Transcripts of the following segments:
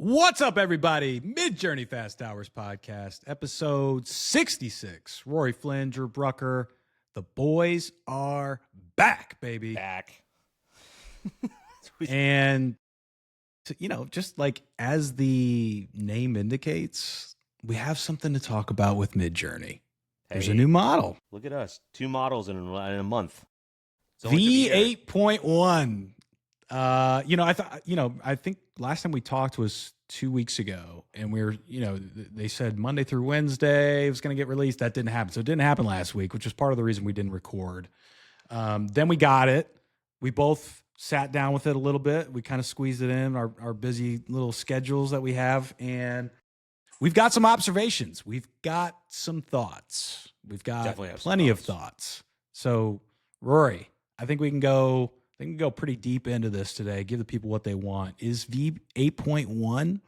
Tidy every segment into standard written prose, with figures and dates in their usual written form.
What's up, everybody? Midjourney Fast Hours Podcast, episode 66. Rory Flynn, Drew Brucker. The boys are back, baby. Back. And, just like as the name indicates, we have something to talk about with Midjourney. There's a new model. Look at us. 2 models in a month. V8.1. I think last time we talked was 2 weeks ago, and we were, they said Monday through Wednesday it was going to get released. That didn't happen. So it didn't happen last week, which was part of the reason we didn't record. Then we got it. We both sat down with it a little bit. We kind of squeezed it in our busy little schedules that we have. And we've got some observations. We've got some thoughts. We've got plenty of thoughts. So Rory, I think we can go pretty deep into this today. Give the people what they want. Is V8.1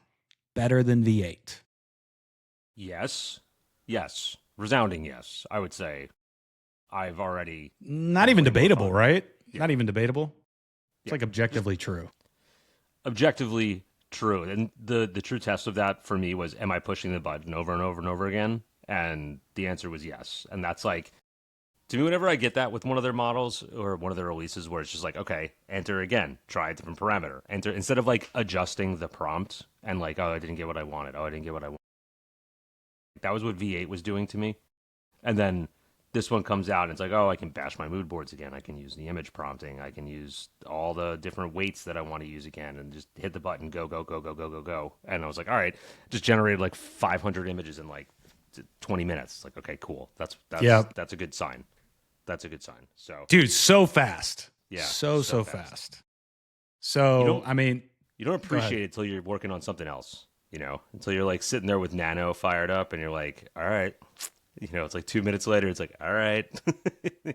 better than V8? Yes. Resounding yes, I would say. I've already... Not even debatable, right? Yeah. Not even debatable. It's like objectively true. Objectively true. And the true test of that for me was, am I pushing the button over and over and over again? And the answer was yes. And that's like... To me, whenever I get that with one of their models or one of their releases where it's just like, okay, enter again, try a different parameter. Enter instead of like adjusting the prompt and like, oh, I didn't get what I wanted. That was what V8 was doing to me. And then this one comes out and it's like, oh, I can bash my mood boards again. I can use the image prompting. I can use all the different weights that I want to use again and just hit the button, go. And I was like, all right, just generated like 500 images in like 20 minutes. It's like, okay, cool. That's a good sign. That's a good sign. So, dude, so fast. Yeah. So fast. So, you don't appreciate it until you're working on something else, until you're like sitting there with Nano fired up and you're like, all right, it's like 2 minutes later. It's like, all right,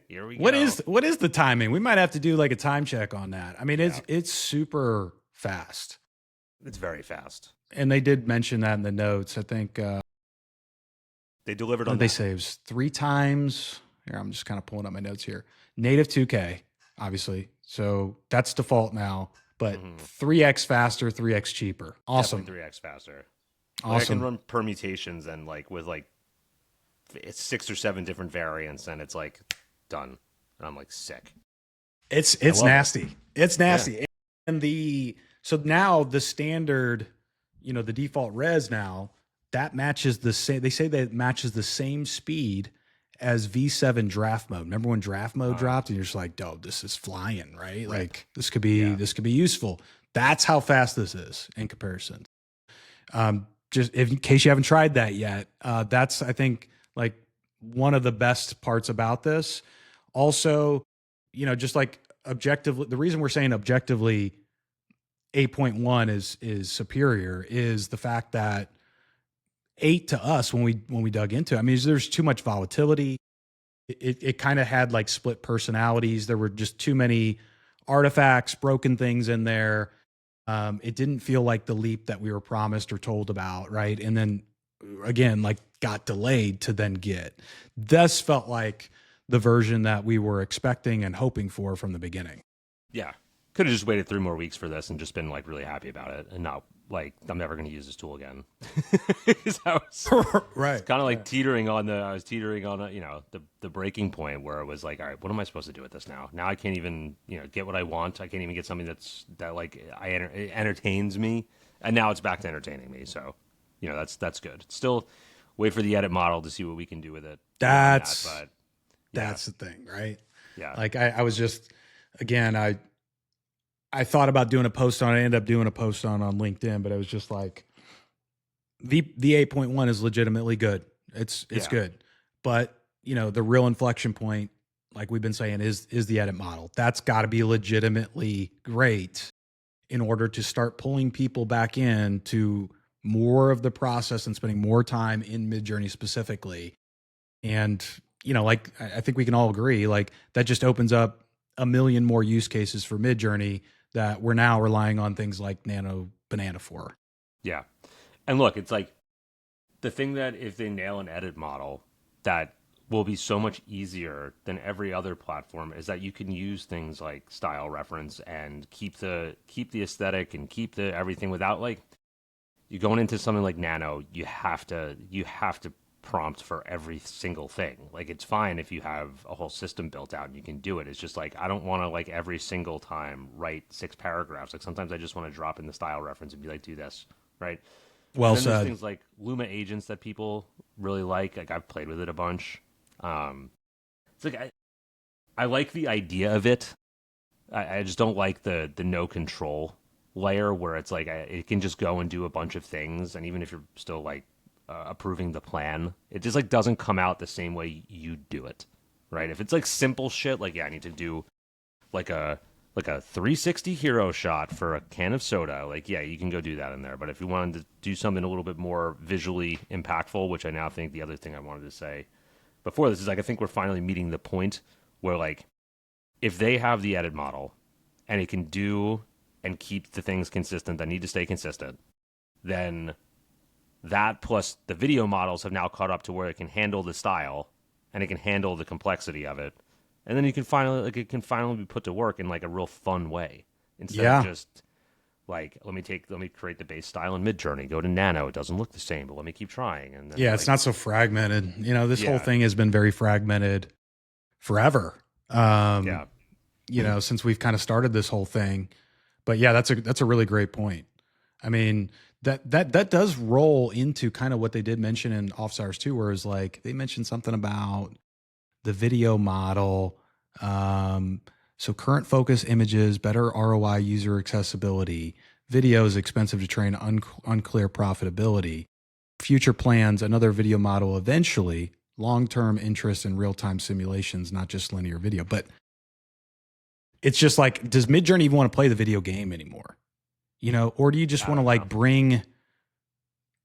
here we go. What is the timing? We might have to do like a time check on that. I mean, it's super fast. It's very fast. And they did mention that in the notes. I think, they delivered on that. They say it was 3 times. Here, I'm just kind of pulling up my notes here. Native 2K, obviously. So that's default now, but 3x faster, 3x cheaper. Awesome. Definitely 3x faster. Awesome. Like I can run permutations and like with like it's 6 or 7 different variants and it's like done. And I'm like sick. It's nasty. It's nasty. Yeah. And so now the standard, the default res now, that matches the same. They say that it matches the same speed as V7 draft mode. Remember when draft mode dropped and you're just like, "Dope, this is flying, right? Like this could be useful." That's how fast this is in comparison. Just in case you haven't tried that yet, that's I think like one of the best parts about this. Also, just like objectively, the reason we're saying objectively 8.1 is superior is the fact that 8 to us when we dug into it, I mean, there's too much volatility. It kind of had like split personalities. There were just too many artifacts, broken things in there. It didn't feel like the leap that we were promised or told about, right? And then again, like got delayed to then get. This felt like the version that we were expecting and hoping for from the beginning. Yeah. Could have just waited 3 more weeks for this and just been like really happy about it and not like I'm never going to use this tool again. Right. It's kind of like teetering on the breaking point where it was like, all right, what am I supposed to do with this now? Now I can't even get what I want. I can't even get something that like it entertains me, and now it's back to entertaining me. So that's good. Still wait for the edit model to see what we can do with it. That's the thing, right? Yeah. Like I was just again I thought about doing a post on it. I ended up doing a post on LinkedIn, but it was just like the 8.1 is legitimately good. It's good. But, the real inflection point, like we've been saying, is the edit model. That's got to be legitimately great in order to start pulling people back in to more of the process and spending more time in Midjourney specifically. And, like I think we can all agree, like that just opens up a million more use cases for Midjourney that we're now relying on things like Nano Banana for. Yeah. And look, it's like the thing that if they nail an edit model that will be so much easier than every other platform is that you can use things like style reference and keep the aesthetic and keep the everything without like you going into something like Nano, you have to prompt for every single thing. Like it's fine if you have a whole system built out and you can do it. It's just like I don't want to like every single time write 6 paragraphs. Like sometimes I just want to drop in the style reference and be like, do this, right? And Well then there's said. things like Luma agents that people really like. Like I've played with it a bunch. It's like I like the idea of it. I just don't like the no control layer where it's like it can just go and do a bunch of things, and even if you're still like approving the plan, it just like doesn't come out the same way you do it, right? If it's like simple shit, like yeah, I need to do like a 360 hero shot for a can of soda, like yeah, you can go do that in there. But if you wanted to do something a little bit more visually impactful, which I now think the other thing I wanted to say before this is like I think we're finally meeting the point where like if they have the edit model and it can do and keep the things consistent that need to stay consistent, then that plus the video models have now caught up to where it can handle the style and it can handle the complexity of it. And then you can finally like it can finally be put to work in like a real fun way instead of Yeah. just like let me create the base style in Midjourney, go to Nano, it doesn't look the same, but let me keep trying. And then Yeah, it's like not so fragmented. This whole yeah, thing has been very fragmented forever. yeah, Since we've kind of started this whole thing. But yeah, that's a really great point. I mean, that does roll into kind of what they did mention in Offstars too, where it's like they mentioned something about the video model. So current focus images, better ROI, user accessibility. Video is expensive to train, unclear profitability. Future plans, another video model eventually. Long-term interest in real-time simulations, not just linear video. But it's just like, does Midjourney even want to play the video game anymore? Or do you just I want to don't know. like bring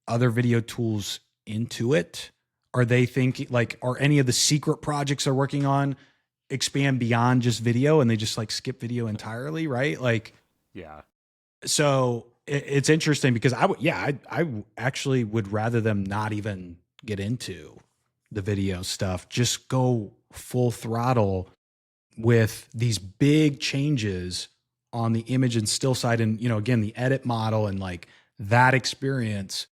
other video tools into it? Are they thinking like, are any of the secret projects they're working on expand beyond just video and they just like skip video entirely? Right. Like, Yeah. so it's interesting because I actually would rather them not even get into the video stuff, just go full throttle with these big changes on the image and still side and again the edit model and like that experience,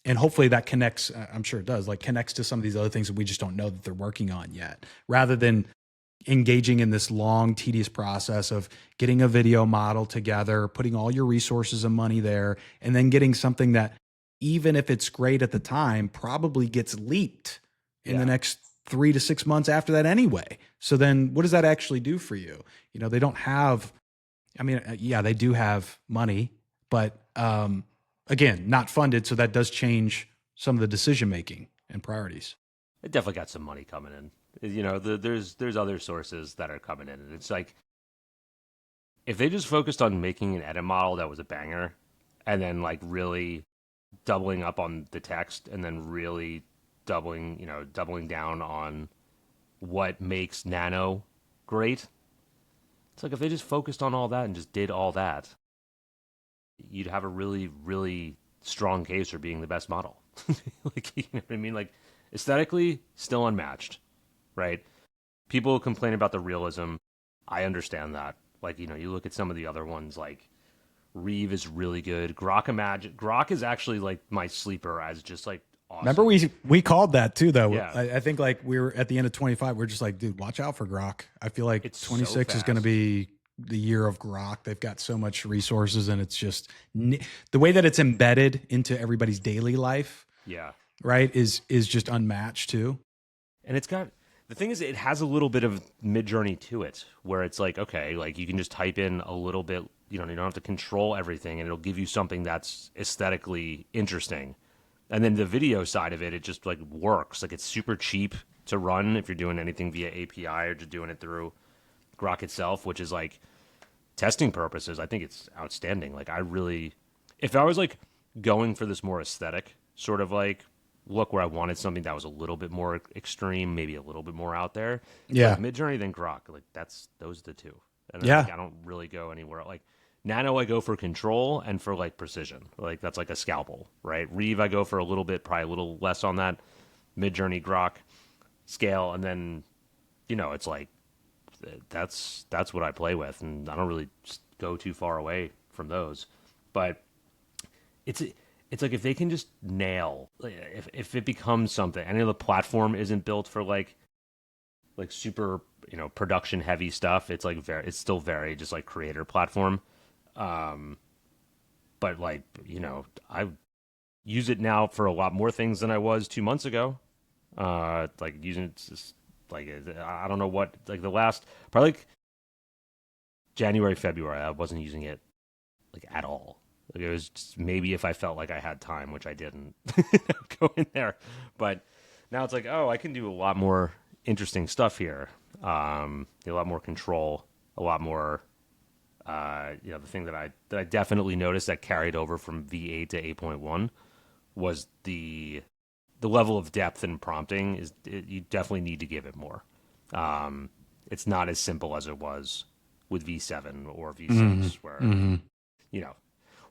and hopefully that connects, I'm sure it does, like connects to some of these other things that we just don't know that they're working on yet, rather than engaging in this long tedious process of getting a video model together, putting all your resources and money there, and then getting something that even if it's great at the time probably gets leaked in the Yeah. next 3 to 6 months after that anyway. So then what does that actually do for you? They don't have, I mean, yeah, they do have money, but again, not funded. So that does change some of the decision making and priorities. It definitely got some money coming in. There's other sources that are coming in, and it's like if they just focused on making an edit model that was a banger, and then like really doubling up on the text, and then really doubling down on what makes Nano great. It's like if they just focused on all that and just did all that, you'd have a really, really strong case for being the best model. Like, you know what I mean? Like, aesthetically, still unmatched, right? People complain about the realism. I understand that. Like, you look at some of the other ones, like Reeve is really good. Grok is actually like my sleeper as just like awesome. Remember we called that too, though. Yeah. I think like we were at the end of 25. We're just like, dude, watch out for Grok. I feel like It's so 26 is going to fast. be the year of Grok. They've got so much resources, and it's just the way that it's embedded into everybody's daily life, Yeah. right? Is just unmatched too. And it's got the thing is it has a little bit of Midjourney to it where it's like, okay, like you can just type in a little bit, you don't have to control everything and it'll give you something that's aesthetically interesting. And then the video side of it, it just like works. Like it's super cheap to run if you're doing anything via API or just doing it through Grok itself, which is like testing purposes. I think it's outstanding. Like if I was like going for this more aesthetic sort of like look where I wanted something that was a little bit more extreme, maybe a little bit more out there. Yeah. Like Midjourney then Grok, like those are the two. And then Yeah. like, I don't really go anywhere. Like Nano, I go for control and for like precision. Like that's like a scalpel, right? Reeve, I go for a little bit, probably a little less on that. Midjourney, Grok, scale, and then it's like that's what I play with, and I don't really go too far away from those. But it's it's like if they can just nail, like, if it becomes something. I know the platform isn't built for like super, production heavy stuff. It's like it's still very just like creator platform. Um, but like, I use it now for a lot more things than I was 2 months ago. Like using it just like, I don't know what, like the last probably like January, February, I wasn't using it like at all. Like it was just maybe if I felt like I had time, which I didn't, go in there. But now it's like, oh, I can do a lot more interesting stuff here. A lot more control, a lot more. The thing that I definitely noticed that carried over from V8 to 8.1 was the level of depth and prompting you definitely need to give it more. It's not as simple as it was with V7 or V6, where you know,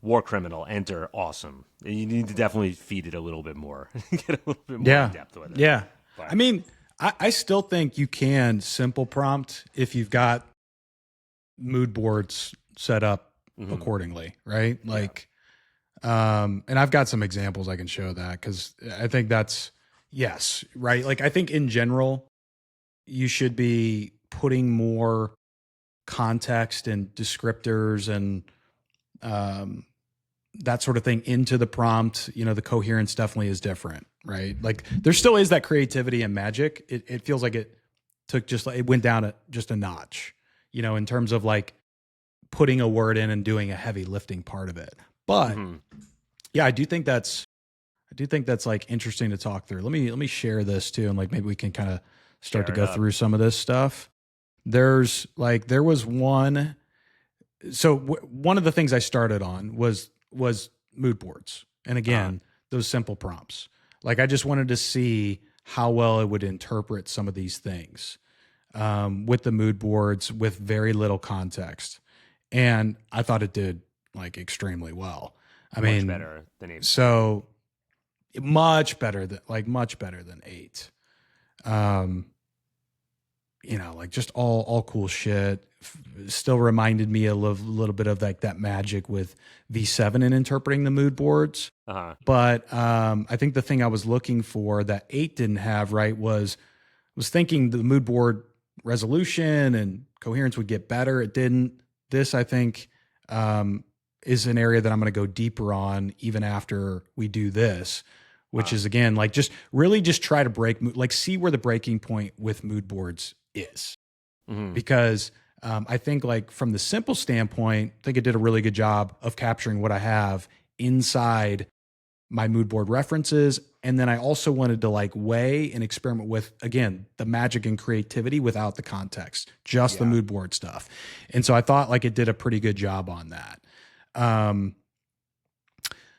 war criminal, enter, awesome. You need to definitely feed it a little bit more, get a little bit more in depth with it. Yeah. But, I mean, I still think you can simple prompt if you've got mood boards set up accordingly, right? Like, and I've got some examples I can show that, because I think that's, yes, right? Like, I think in general, you should be putting more context and descriptors and that sort of thing into the prompt. The coherence definitely is different, right? Like, there still is that creativity and magic. It feels like it took it went down just a notch, in terms of like putting a word in and doing a heavy lifting part of it. But yeah, I do think that's like interesting to talk through. Let me share this too, and like maybe we can kind of start to go through some of this stuff. There was one. So one of the things I started on was mood boards, and again, those simple prompts. Like, I just wanted to see how well it would interpret some of these things with the mood boards with very little context, and I thought it did like extremely well. I mean, better than 8. So much better than 8. Like just all cool shit. Still reminded me a little bit of like that magic with V7 in interpreting the mood boards. But I think the thing I was looking for that 8 didn't have, right, was thinking the mood board resolution and coherence would get better. It didn't. This, I think, is an area that I'm going to go deeper on even after we do this, which is, again, like just really just try to see where the breaking point with mood boards is. Because I think, like, from the simple standpoint, I think it did a really good job of capturing what I have inside my mood board references. And then I also wanted to like weigh and experiment with, again, the magic and creativity without the context, just the mood board stuff. And so I thought like it did a pretty good job on that.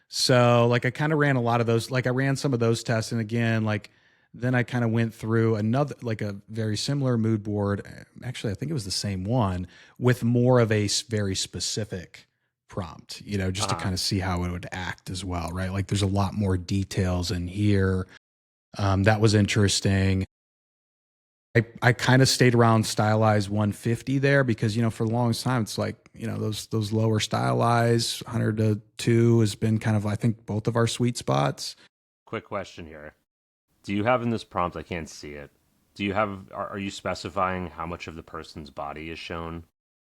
So like I kind of ran a lot of those, like I ran some of those tests. And again, like, then I kind of went through another, like a very similar mood board. Actually, I think it was the same one with more of a very specific prompt, just to kind of see how it would act as well, right? Like, there's a lot more details in here. That was interesting. I kind of stayed around stylize 150 there because, for the longest time, it's like, those lower stylize 100 to 2 has been kind of, I think, both of our sweet spots. Quick question here. Do you have in this prompt, I can't see it. Are you specifying how much of the person's body is shown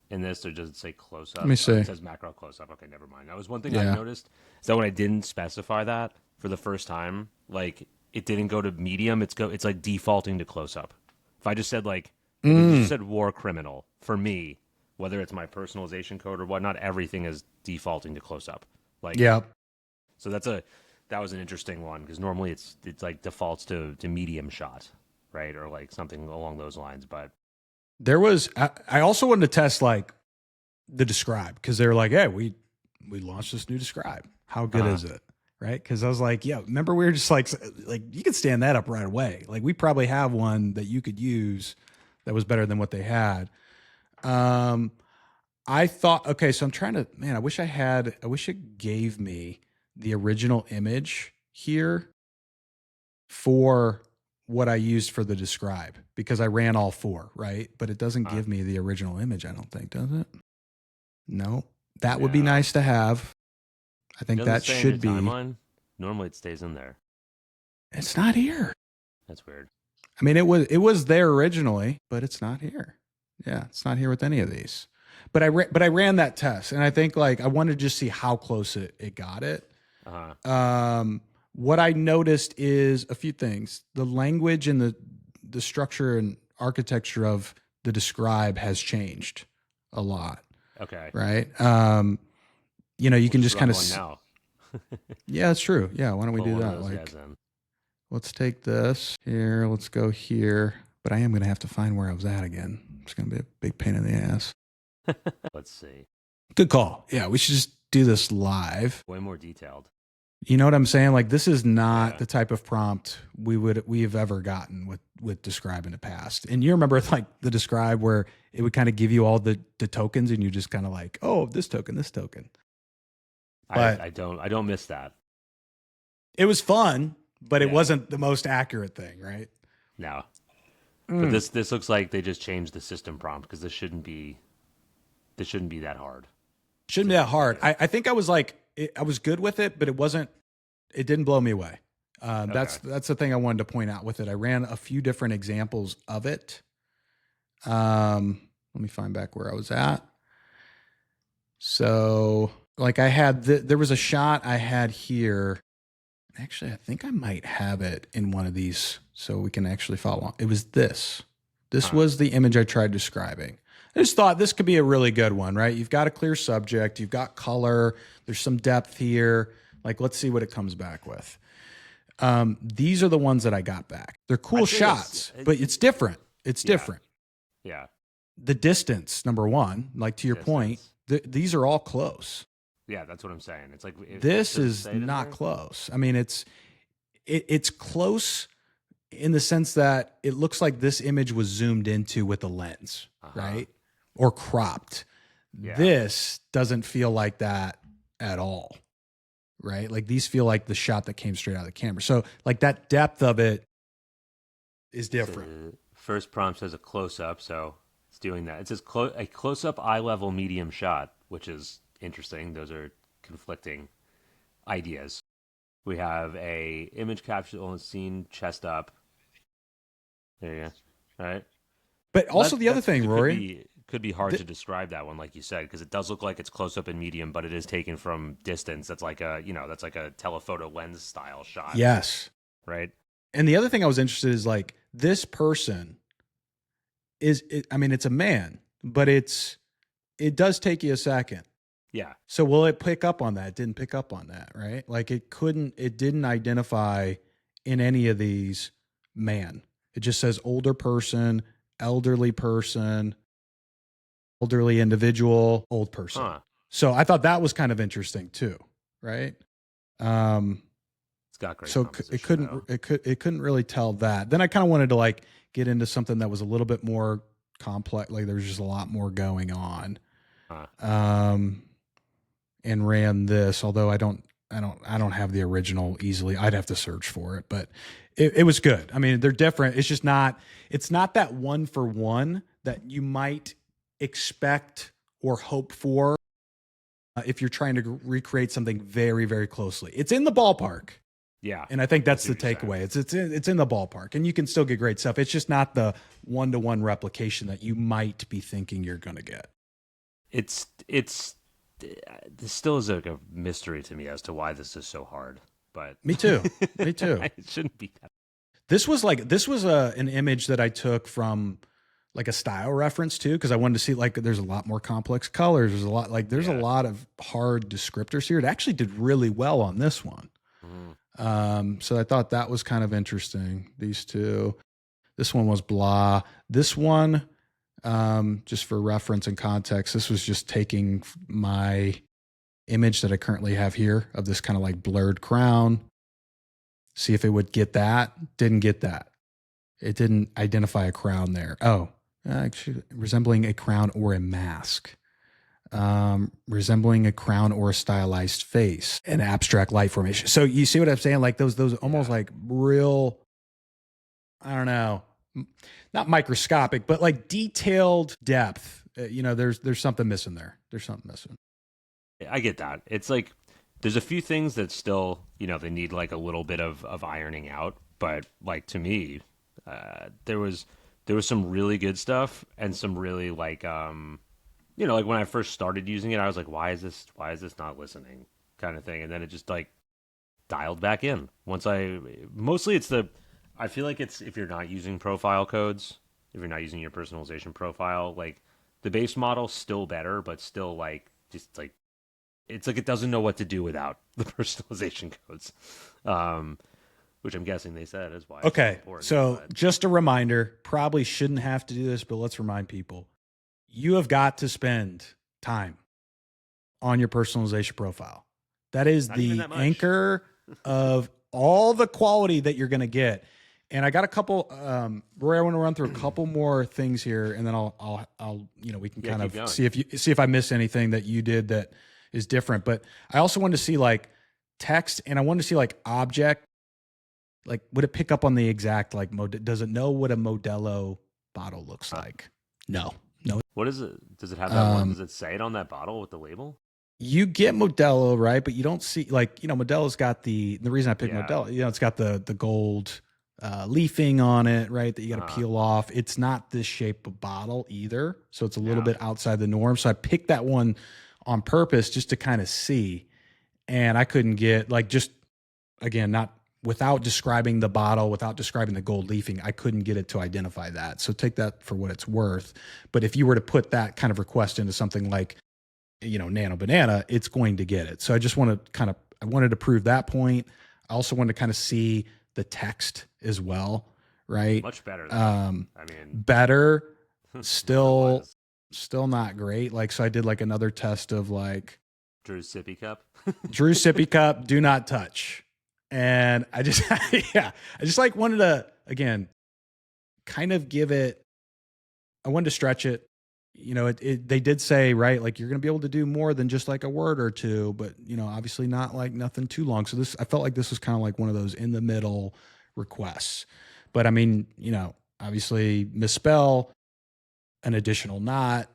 in this, or does it say close up? Let me see. It says macro close up. Okay, never mind. That was one thing I noticed, is that when I didn't specify that for the first time, like, it didn't go to medium. It's like defaulting to close up. If I just said like, if you just said war criminal, for me, whether it's my personalization code or whatnot, everything is defaulting to close up. Like, so that was an interesting one, because normally it's like defaults to medium shot, right, or like something along those lines. But there was, I also wanted to test like the describe, because they're like, hey, we launched this new describe. How good is it? Right? Because I was like, yeah, remember we were just like you could stand that up right away. Like, we probably have one that you could use that was better than what they had. I thought, okay, so I'm trying to, man, I wish it gave me the original image here for what I used for the describe, because I ran all 4, right? But it doesn't give me the original image, I don't think, does it? No. That would be nice to have. I think Doesn't that stay in your should be. timeline. Normally it stays in there. It's not here. That's weird. I mean, it was there originally, but it's not here. Yeah, it's not here with any of these. But I ran that test, and I think like I wanted to just see how close it got it. What I noticed is a few things. The language and the structure and architecture of the describe has changed a lot. Okay. Right. You can just kind of. now. Yeah, that's true. Yeah. Why don't we Pull do one of that? those Like, guys in. let's take this here. Let's go here. But I am going to have to find where I was at again. It's going to be a big pain in the ass. Let's see. Good call. Yeah, we should just do this live. Way more detailed. You know what I'm saying? Like, this is not Yeah. the type of prompt we've ever gotten with Describe in the past. And you remember like the Describe where it would kind of give you all the tokens, and you just kind of like, oh, this token, this token. But I don't miss that. it was fun, but it Yeah. wasn't the most accurate thing, right? No. But this looks like they just changed the system prompt because this shouldn't be that hard. Shouldn't be that hard. I think I was like, I was good with it, but it didn't blow me away. That's the thing I wanted to point out with it. I ran a few different examples of it. Let me find back where I was at. So like I had, there was a shot I had here. Actually, I think I might have it in one of these so we can actually follow on. It was this. This was the image I tried describing. I just thought this could be a really good one, right? You've got a clear subject. You've got color. There's some depth here. Like, let's see what it comes back with. These are the ones that I got back. They're cool shots, but it's different. It's different. Yeah. The distance, number one, like to your point, these are all close. Yeah, that's what I'm saying. It's like This is not close. I mean, it's close in the sense that it looks like this image was zoomed into with a lens, right? Or cropped. Yeah. This doesn't feel like that at all, right? Like these feel like the shot that came straight out of the camera. So like that depth of it is different. First prompt says a close-up, so it's doing that. It says a close-up eye-level medium shot, which is interesting. Those are conflicting ideas. We have a image capture on scene, chest up. There you go. All right. But also the other thing, Rory, could be hard to describe that one, like you said, because it does look like it's close up and medium, but it is taken from distance. That's like a telephoto lens style shot. yes. Right. And the other thing I was interested is like this person I mean, it's a man, but it does take you a second. Yeah. So will it pick up on that? It didn't pick up on that, right? Like it didn't identify in any of these man. It just says older person, elderly individual, old person. So I thought that was kind of interesting too, right? It's got great. So it couldn't really tell that. Then I kind of wanted to like get into something that was a little bit more complex. Like there's just a lot more going on. And ran this, although I don't have the original easily. I'd have to search for it, but it was good. I mean, they're different. It's just it's not that one for one that you might expect or hope for if you're trying to recreate something very, very closely. It's in the ballpark. Yeah. And I think that's the takeaway. It's in the ballpark, and you can still get great stuff. It's just not the one-to-one replication that you might be thinking you're going to get. This still is like a mystery to me as to why this is so hard. But me too. Me too. It shouldn't be that. This was an image that I took from like a style reference too, because I wanted to see like there's a lot more complex colors. There's a lot of hard descriptors here. It actually did really well on this one. So I thought that was kind of interesting. These two. This one was blah. This one, just for reference and context, this was just taking my image that I currently have here of this kind of like blurred crown. See if it would get that. Didn't get that. It didn't identify a crown there. Oh, actually resembling a crown or a mask. Resembling a crown or a stylized face, an abstract light formation. So you see what I'm saying? Like those almost like real, I don't know, not microscopic, but like detailed depth. There's something missing there. There's something missing. I get that. It's like There's a few things that still, they need like a little bit of ironing out. But like to me, there was some really good stuff and some really like like when I first started using it, I was like, why is this not listening kind of thing, and then it just like dialed back in once mostly it's I feel like it's if you're not using profile codes, if you're not using your personalization profile, like the base model's still better, but still like just like it's like it doesn't know what to do without the personalization codes, which I'm guessing they said is why it's so Okay. important. So But just a reminder, probably shouldn't have to do this, but let's remind people. You have got to spend time on your personalization profile. That is not even the that much. anchor of all the quality that you're going to get. And I got a couple, Roy, I want to run through a couple more things here, and then I'll, we can kind keep of going. see if I miss anything that you did that is different. But I also wanted to see like text, and I wanted to see like object. Like, would it pick up on the exact like does it know what a Modelo bottle looks like? No. What is it? Does it have that one? Does it say it on that bottle with the label? You get Modelo, right? But you don't see like, Modelo's got the reason I picked Yeah. Modelo, it's got the gold leafing on it, right? That you got to peel off. It's not this shape of bottle either. So it's a little bit outside the norm. So I picked that one on purpose just to kind of see. And I couldn't get like, just again, not without describing the bottle, without describing the gold leafing, I couldn't get it to identify that. So take that for what it's worth. But if you were to put that kind of request into something like, Nano Banana, it's going to get it. So I just want to I wanted to prove that point. I also wanted to kind of see the text as well, right? Much better. Better, still not great. Like, so I did like another test of like Drew's sippy cup. Drew sippy cup, do not touch. And I just, I just like wanted to, again, kind of give it, I wanted to stretch it. They did say, right, like you're going to be able to do more than just like a word or two, but obviously not like nothing too long. So I felt like this was kind of like one of those in the middle requests, but I mean, obviously misspell an additional not.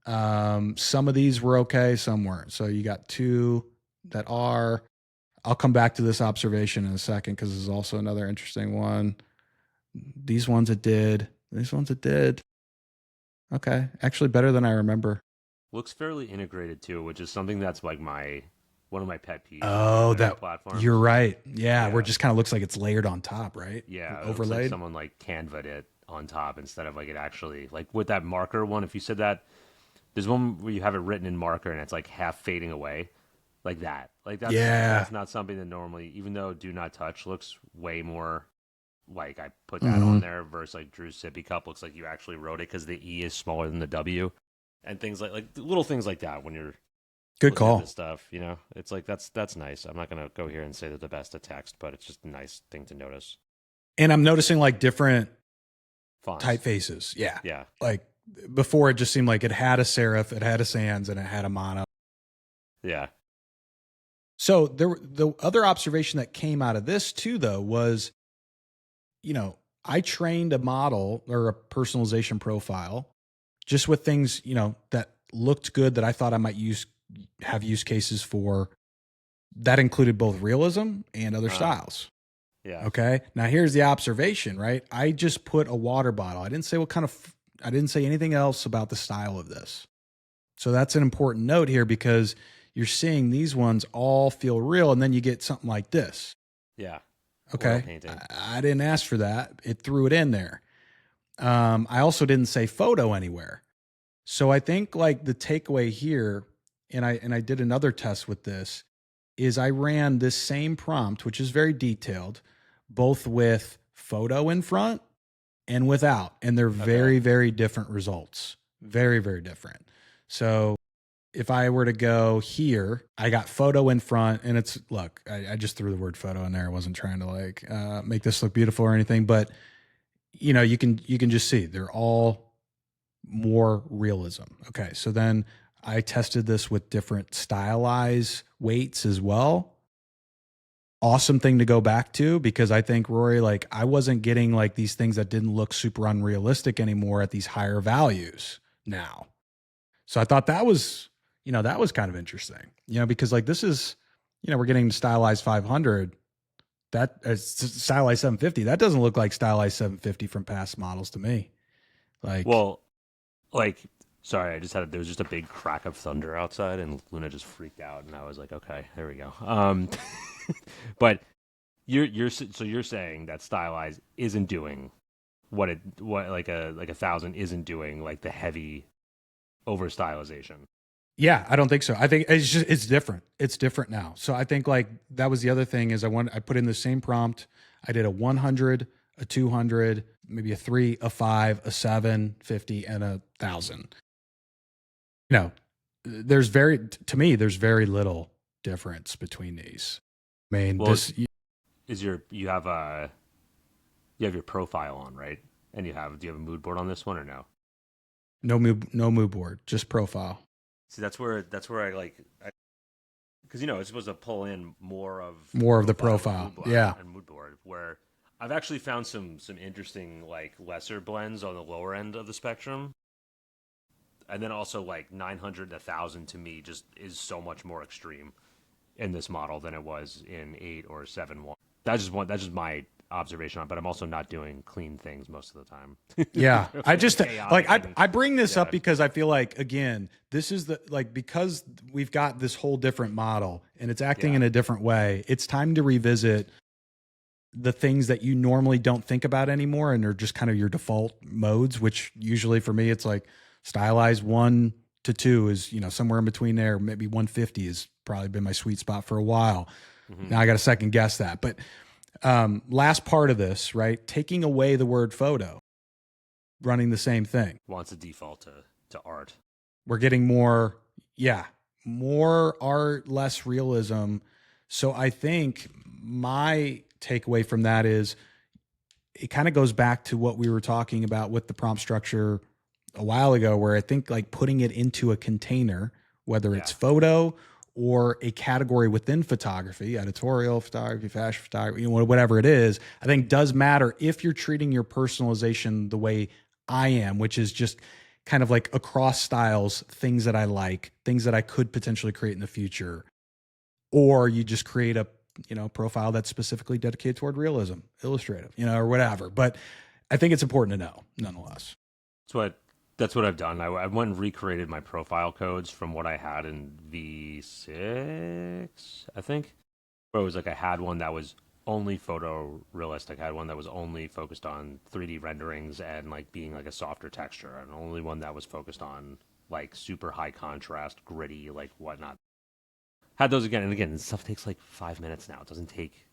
Some of these were okay, some weren't. So you got two that are. I'll come back to this observation in a second because this is also another interesting one. These ones it did. Okay, actually better than I remember. Looks fairly integrated too, which is something that's like one of my pet peeves. Oh, that platform. You're right. Yeah, where it just kind of looks like it's layered on top, right? Yeah, it overlaid. looks like someone like Canva'd it on top instead of like it actually like with that marker one. If you said that, there's one where you have it written in marker and it's like half fading away. Like that. Like that's not something that normally, even though do not touch looks way more like I put that on there versus like Drew's sippy cup looks like you actually wrote it because the E is smaller than the W, and things like little things like that when you're good call at this stuff. It's like that's nice. I'm not gonna go here and say they're the best at text, but it's just a nice thing to notice. And I'm noticing like different fonts, typefaces. Yeah. Like before, it just seemed like it had a serif, it had a sans, and it had a mono. Yeah. So the other observation that came out of this too, though, was, I trained a model or a personalization profile just with things, that looked good that I thought I might have use cases for. That included both realism and other styles. Yeah. Okay. Now here's the observation, right? I just put a water bottle. I didn't say anything else about the style of this. So that's an important note here because you're seeing these ones all feel real, and then you get something like this. Yeah. Okay. I didn't ask for that. It threw it in there. I also didn't say photo anywhere. So I think like the takeaway here, and I did another test with this, is I ran this same prompt, which is very detailed, both with photo in front and without. And they're very, very different results. Very, very different. So if I were to go here, I got photo in front, and I just threw the word photo in there. I wasn't trying to like make this look beautiful or anything, but you can just see they're all more realism. Okay. So then I tested this with different stylize weights as well. Awesome thing to go back to, because I think, Rory, like I wasn't getting like these things that didn't look super unrealistic anymore at these higher values now. So I thought that was kind of interesting, because like this is we're getting to stylize 500. That stylize 750. That doesn't look like stylize 750 from past models to me. Like, Well, like, sorry, there was just a big crack of thunder outside, and Luna just freaked out, and I was like, okay, there we go. But so you're saying that stylize isn't doing what like a 1,000 isn't doing, like the heavy over stylization. yeah, I don't think so. I think it's different. It's different now. So I think like that was the other thing is I put in the same prompt. I did a 100, a 200, maybe a 3, a 5, a 750, and a 1,000. There's there's very little difference between these. I mean, Well, you have your profile on, right? And do you have a mood board on this one or no? no mood board, just profile. See, that's where I like, because it's supposed to pull in more of The profile, yeah, and mood board. Where I've actually found some interesting like lesser blends on the lower end of the spectrum, and then also like 900 to 1,000 to me just is so much more extreme in this model than it was in 8 or 7.1. That's just my observation on it, but I'm also not doing clean things most of the time. Yeah. I just like I bring this yeah. up because I feel like again, this is because we've got this whole different model and it's acting in a different way. It's time to revisit the things that you normally don't think about anymore and are just kind of your default modes, which usually for me it's like stylize 1 to 2 is, somewhere in between there. Maybe 150 has probably been my sweet spot for a while. Mm-hmm. Now I got to second guess that, but last part of this, right? Taking away the word photo, running the same thing. Wants to default to art. We're getting more art, less realism. So I think my takeaway from that is it kind of goes back to what we were talking about with the prompt structure a while ago, where I think like putting it into a container, whether it's photo or a category within photography, editorial photography, fashion photography, whatever it is, I think does matter if you're treating your personalization the way I am, which is just kind of like across styles, things that I like, things that I could potentially create in the future, or you just create a profile that's specifically dedicated toward realism, illustrative, or whatever. But I think it's important to know, nonetheless. That's what I've done. I went and recreated my profile codes from what I had in V6, I think. Where it was like I had one that was only photorealistic. I had one that was only focused on 3D renderings and like being like a softer texture. And only one that was focused on like super high contrast, gritty, like whatnot. Had those again and again. This stuff takes like 5 minutes now. It doesn't take,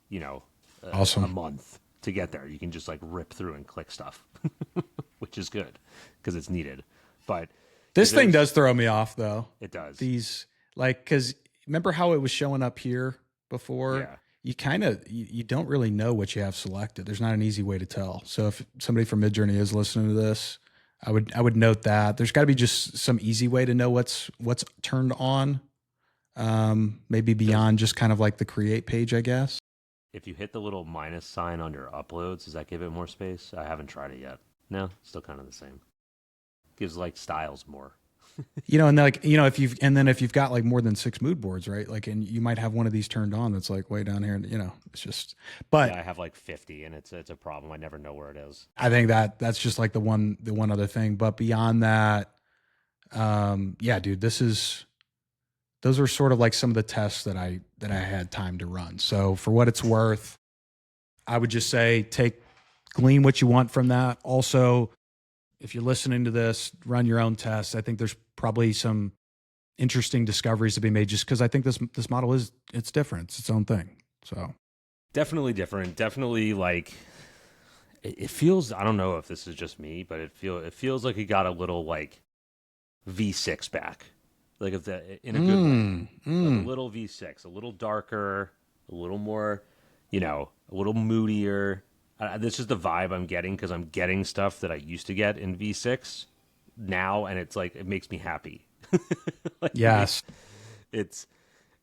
awesome. a month to get there. You can just like rip through and click stuff, which is good because it's needed. But this thing does throw me off though. It does. These because remember how it was showing up here before? Yeah. You kind of you don't really know what you have selected. There's not an easy way to tell. So if somebody from Midjourney is listening to this, I would note that there's got to be just some easy way to know what's turned on. Maybe beyond just kind of like the create page, I guess. If you hit the little minus sign on your uploads, does that give it more space? I haven't tried it yet. No, still kind of the same. Gives like styles more. And like, if you've got like more than 6 mood boards, right? Like, and you might have one of these turned on that's like way down here, it's just, but yeah, I have like 50 and it's a problem. I never know where it is. I think that's just like the one other thing. But beyond that, yeah, dude, those are sort of like some of the tests that I had time to run. So for what it's worth, I would just say glean what you want from that. Also, if you're listening to this, run your own tests. I think there's probably some interesting discoveries to be made just because I think this model it's different. It's its own thing. So definitely different. Definitely like it feels, I don't know if this is just me, but it feels like it got a little like V6 back. Like if in a good way. Like a little V6, a little darker, a little more, a little moodier. This is the vibe I'm getting because I'm getting stuff that I used to get in V6 now, and it's like it makes me happy. Like, yes, it's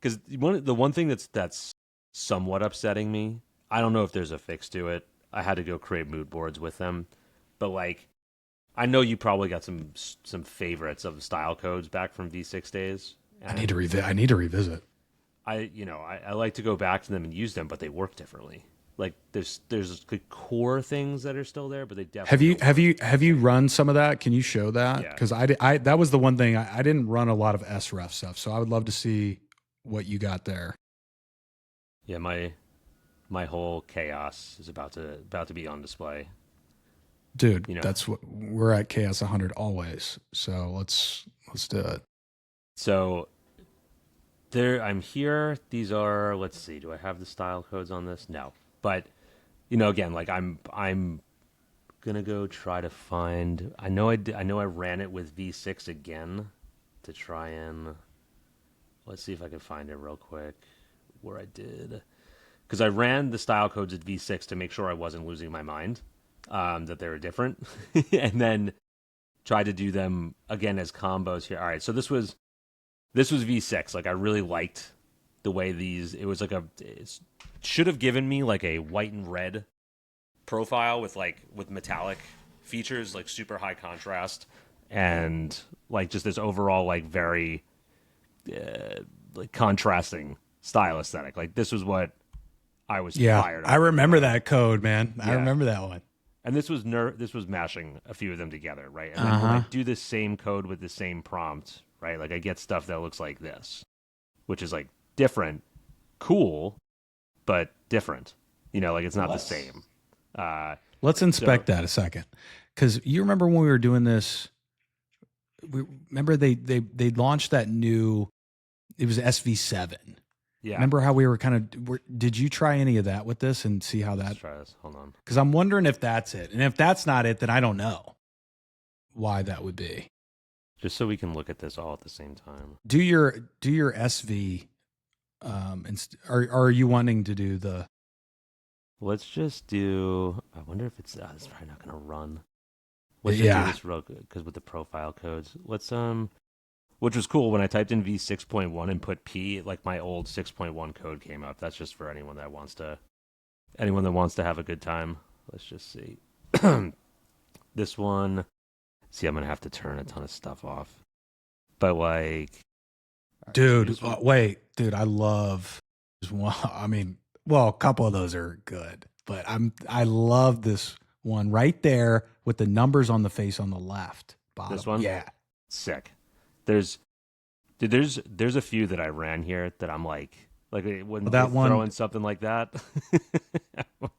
because the one thing that's somewhat upsetting me. I don't know if there's a fix to it. I had to go create mood boards with them, but like I know you probably got some favorites of style codes back from V6 days. I need to revisit. I like to go back to them and use them, but they work differently. Like there's good core things that are still there, but they definitely Have you run some of that? Can you show that? yeah. Because I that was the one thing I didn't run a lot of SREF stuff, so I would love to see what you got there. Yeah, my whole chaos is about to be on display. Dude, You know. that's what we're at Chaos 100 always. So let's do it. So there I'm here. These are, let's see, do I have the style codes on this? No. But again, like I'm gonna go try to find. I know I ran it with V6 again to try and let's see if I can find it real quick where I did, because I ran the style codes at V6 to make sure I wasn't losing my mind, that they were different, and then tried to do them again as combos here. All right, so this was V6. Like I really liked the way these. It was like it should have given me like a white and red profile with metallic features, like super high contrast, and like just this overall like very like contrasting style aesthetic. Like this was what I was fired up. I remember that code, man. I Yeah. remember that one. And this was mashing a few of them together, right? And then when I do this same code with the same prompt, right? Like I get stuff that looks like this, which is like different, cool, but different. Like it's not the same. Let's inspect that a second, because you remember when we were doing this. Remember they launched that new. It was SV7. Yeah. Remember how we were did you try any of that with this and see how that? Let's try this. Hold on. Because I'm wondering if that's it, and if that's not it, then I don't know why that would be. Just so we can look at this all at the same time. Do your SV. Are you wanting to do the? Let's just do. I wonder if it's probably not going to run. Let's just do this real good because with the profile codes, let's which was cool when I typed in V6.1 and put P, like my old 6.1 code came up. That's just for anyone that wants to have a good time. Let's just see. This one. See, I'm gonna have to turn a ton of stuff off. But like, dude, dude, I love. I mean, well, a couple of those are good, but I love this one right there with the numbers on the face on the left bottom. This one, yeah, sick. There's a few that I ran here that I'm like when that one throw in something like that.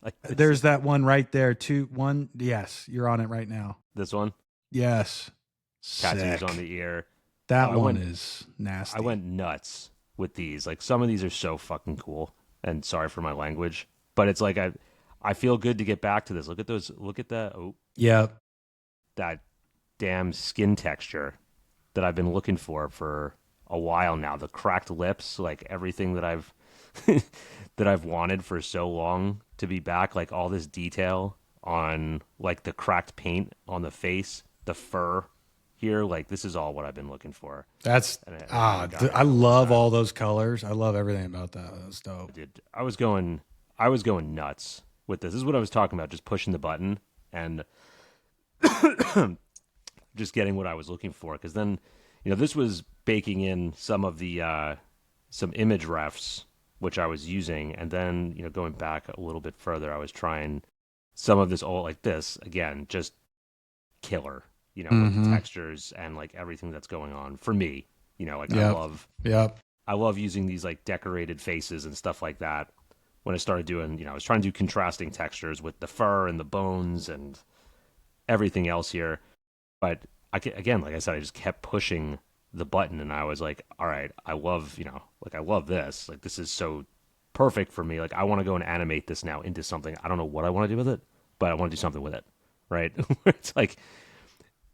Like there's that one right there. One. Yes, you're on it right now. This one. Yes. Tattoos on the ear. That one is nasty. I went nuts with these. Like some of these are so fucking cool. And sorry for my language, but it's like I feel good to get back to this. Look at those. Look at that. Oh, yeah. That damn skin texture that I've been looking for a while now. The cracked lips, like everything that I've that I've wanted for so long to be back. Like all this detail on like the cracked paint on the face, the fur here. Like this is all what I've been looking for. I love all those colors. I love everything about that. That's dope. Dude, I was going nuts with this. This is what I was talking about, just pushing the button and just getting what I was looking for. Because then, this was baking in some of the some image refs which I was using, and then going back a little bit further, I was trying some of this old like this again, just killer. With the textures and like everything that's going on for me. I love using these like decorated faces and stuff like that. When I started doing, I was trying to do contrasting textures with the fur and the bones and everything else here. But again, like I said, I just kept pushing the button, and I was like, all right, I love, I love this. Like this is so perfect for me. Like I want to go and animate this now into something. I don't know what I want to do with it, but I want to do something with it, right? It's like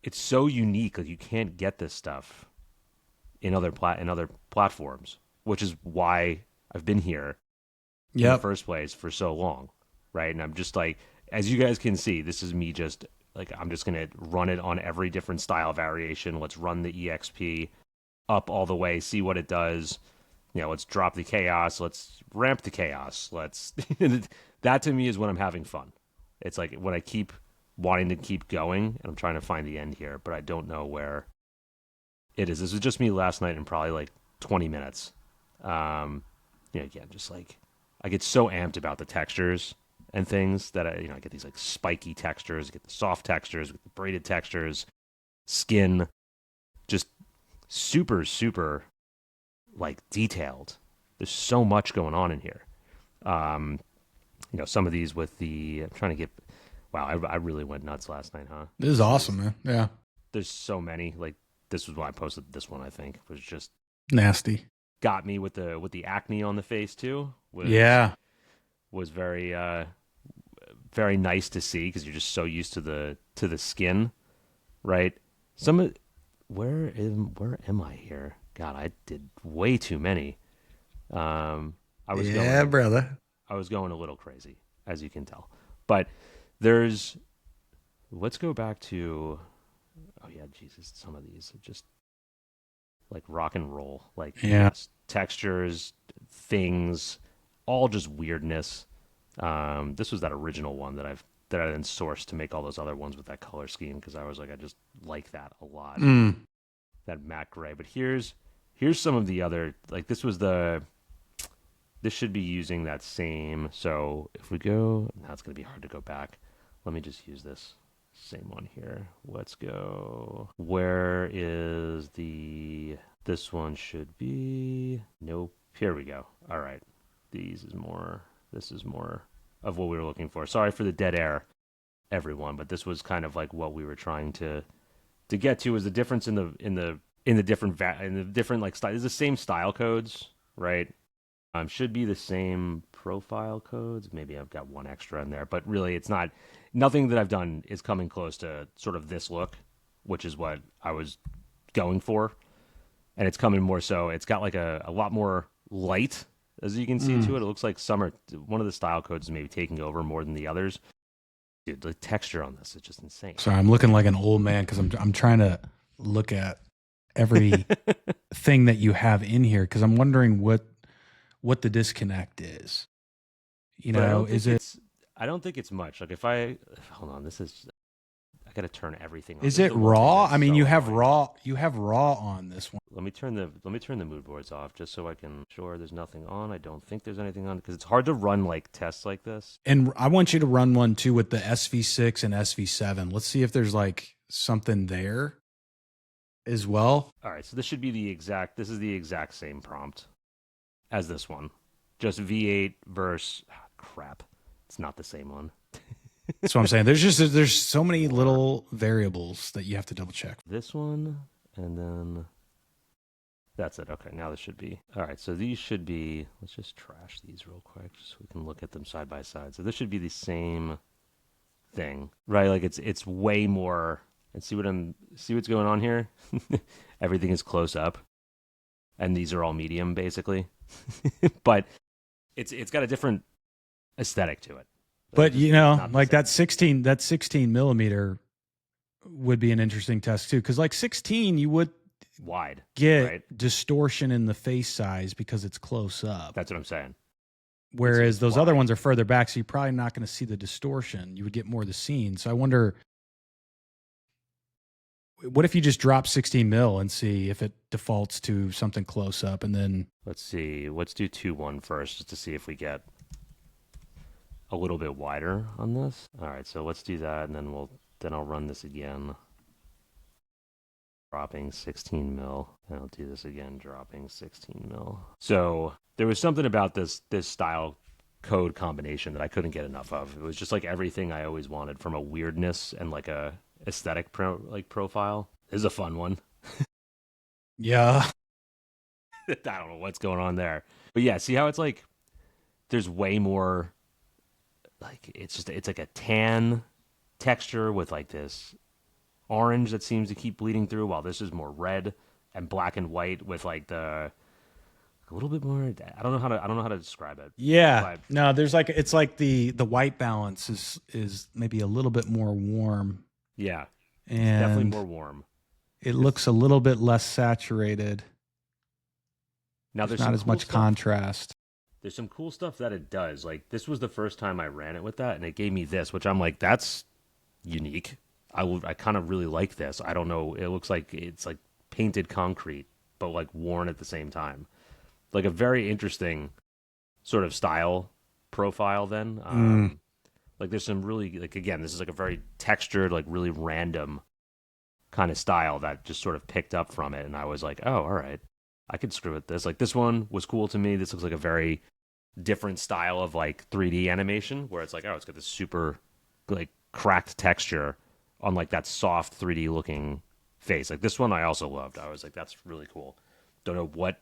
it's so unique. Like you can't get this stuff in other platforms, which is why I've been here in the first place for so long, right? And I'm just like, as you guys can see, this is me just like, I'm just going to run it on every different style variation. Let's run the EXP up all the way, see what it does. Let's drop the chaos. Let's ramp the chaos. That to me is when I'm having fun. It's like when I keep wanting to keep going, and I'm trying to find the end here, but I don't know where it is. This was just me last night in probably like 20 minutes. again, just like I get so amped about the textures and things that I get these like spiky textures, I get the soft textures, with the braided textures, skin, just super, super like detailed. There's so much going on in here. Um, some of these with I'm trying to get. Wow, I really went nuts last night, huh? This is awesome, man. Yeah. There's so many. Like this was why I posted this one. I think was just Nasty. got me with the acne on the face too. Was very very nice to see because you're just so used to the skin, right? Where am I here? God, I did way too many. I was brother. I was going a little crazy, as you can tell. But let's go back to, oh yeah, Jesus, some of these are just like rock and roll, like textures, things, all just weirdness. This was that original one that I then sourced to make all those other ones with that color scheme because I was like, I just like that a lot, that matte gray. But here's some of the other, like this should be using that same. So if we go, now it's going to be hard to go back. Let me just use this same one here. Let's go. Where is this one should be, nope. Here we go. All right. This is more of what we were looking for. Sorry for the dead air, everyone, but this was kind of like what we were trying to get to, is the difference in the different like style. It's the same style codes, right? Should be the same profile codes. Maybe I've got one extra in there, but really it's not. Nothing that I've done is coming close to sort of this look, which is what I was going for. And it's coming more so. It's got like a lot more light, as you can see to it. It looks like one of the style codes is maybe taking over more than the others. Dude, the texture on this is just insane. Sorry, I'm looking like an old man because I'm trying to look at every thing that you have in here because I'm wondering what the disconnect is. I don't think it's much. Like hold on, I got to turn everything on. Is it raw? I mean, you have raw on this one. Let me turn the mood boards off just so I can sure there's nothing on. I don't think there's anything on because it's hard to run like tests like this. And I want you to run one too with the SV6 and SV7. Let's see if there's like something there as well. All right, so this is the exact same prompt as this one. Just V8 versus crap. It's not the same one. That's what I'm saying. There's so many little variables that you have to double check. This one, and then that's it. Okay, now this should be. All right, so these should be, let's just trash these real quick just so we can look at them side by side. So this should be the same thing, right? Like it's way more, and see what's going on here? Everything is close up. And these are all medium basically. But it's got a different aesthetic to it. But like that 16 millimeter would be an interesting test too, because like 16 you would wide get distortion in the face size because it's close up. That's what I'm saying. Whereas those other ones are further back, so you're probably not going to see the distortion. You would get more of the scene. So I wonder, what if you just drop 16 mil and see if it defaults to something close up, and then let's see. Let's do 2.1 first, just to see if we get a little bit wider on this. All right, so let's do that, and then I'll run this again, dropping 16 mil, and I'll do this again, dropping 16 mil. So there was something about this style code combination that I couldn't get enough of. It was just like everything I always wanted from a weirdness and like a aesthetic profile. This is a fun one. Yeah. I don't know what's going on there. But yeah, see how it's like there's way more, like it's like a tan texture with like this orange that seems to keep bleeding through, while this is more red and black and white with like a little bit more. I don't know how to describe it. Yeah. No, there's like, it's like the white balance is maybe a little bit more warm. Yeah. And it's definitely more warm. It looks a little bit less saturated. Now there's not as much contrast. There's some cool stuff that it does. Like this was the first time I ran it with that, and it gave me this, which I'm like, that's unique. I kind of really like this. I don't know. It looks like it's like painted concrete, but like worn at the same time. Like a very interesting sort of style profile then. Like there's some really, like, again, this is like a very textured, like really random kind of style that just sort of picked up from it. And I was like, oh, all right, I could screw with this. Like this one was cool to me. This looks like a very different style of like 3D animation where it's like, oh, it's got this super like cracked texture on like that soft 3D looking face. Like this one I also loved. I was like, that's really cool. Don't know what,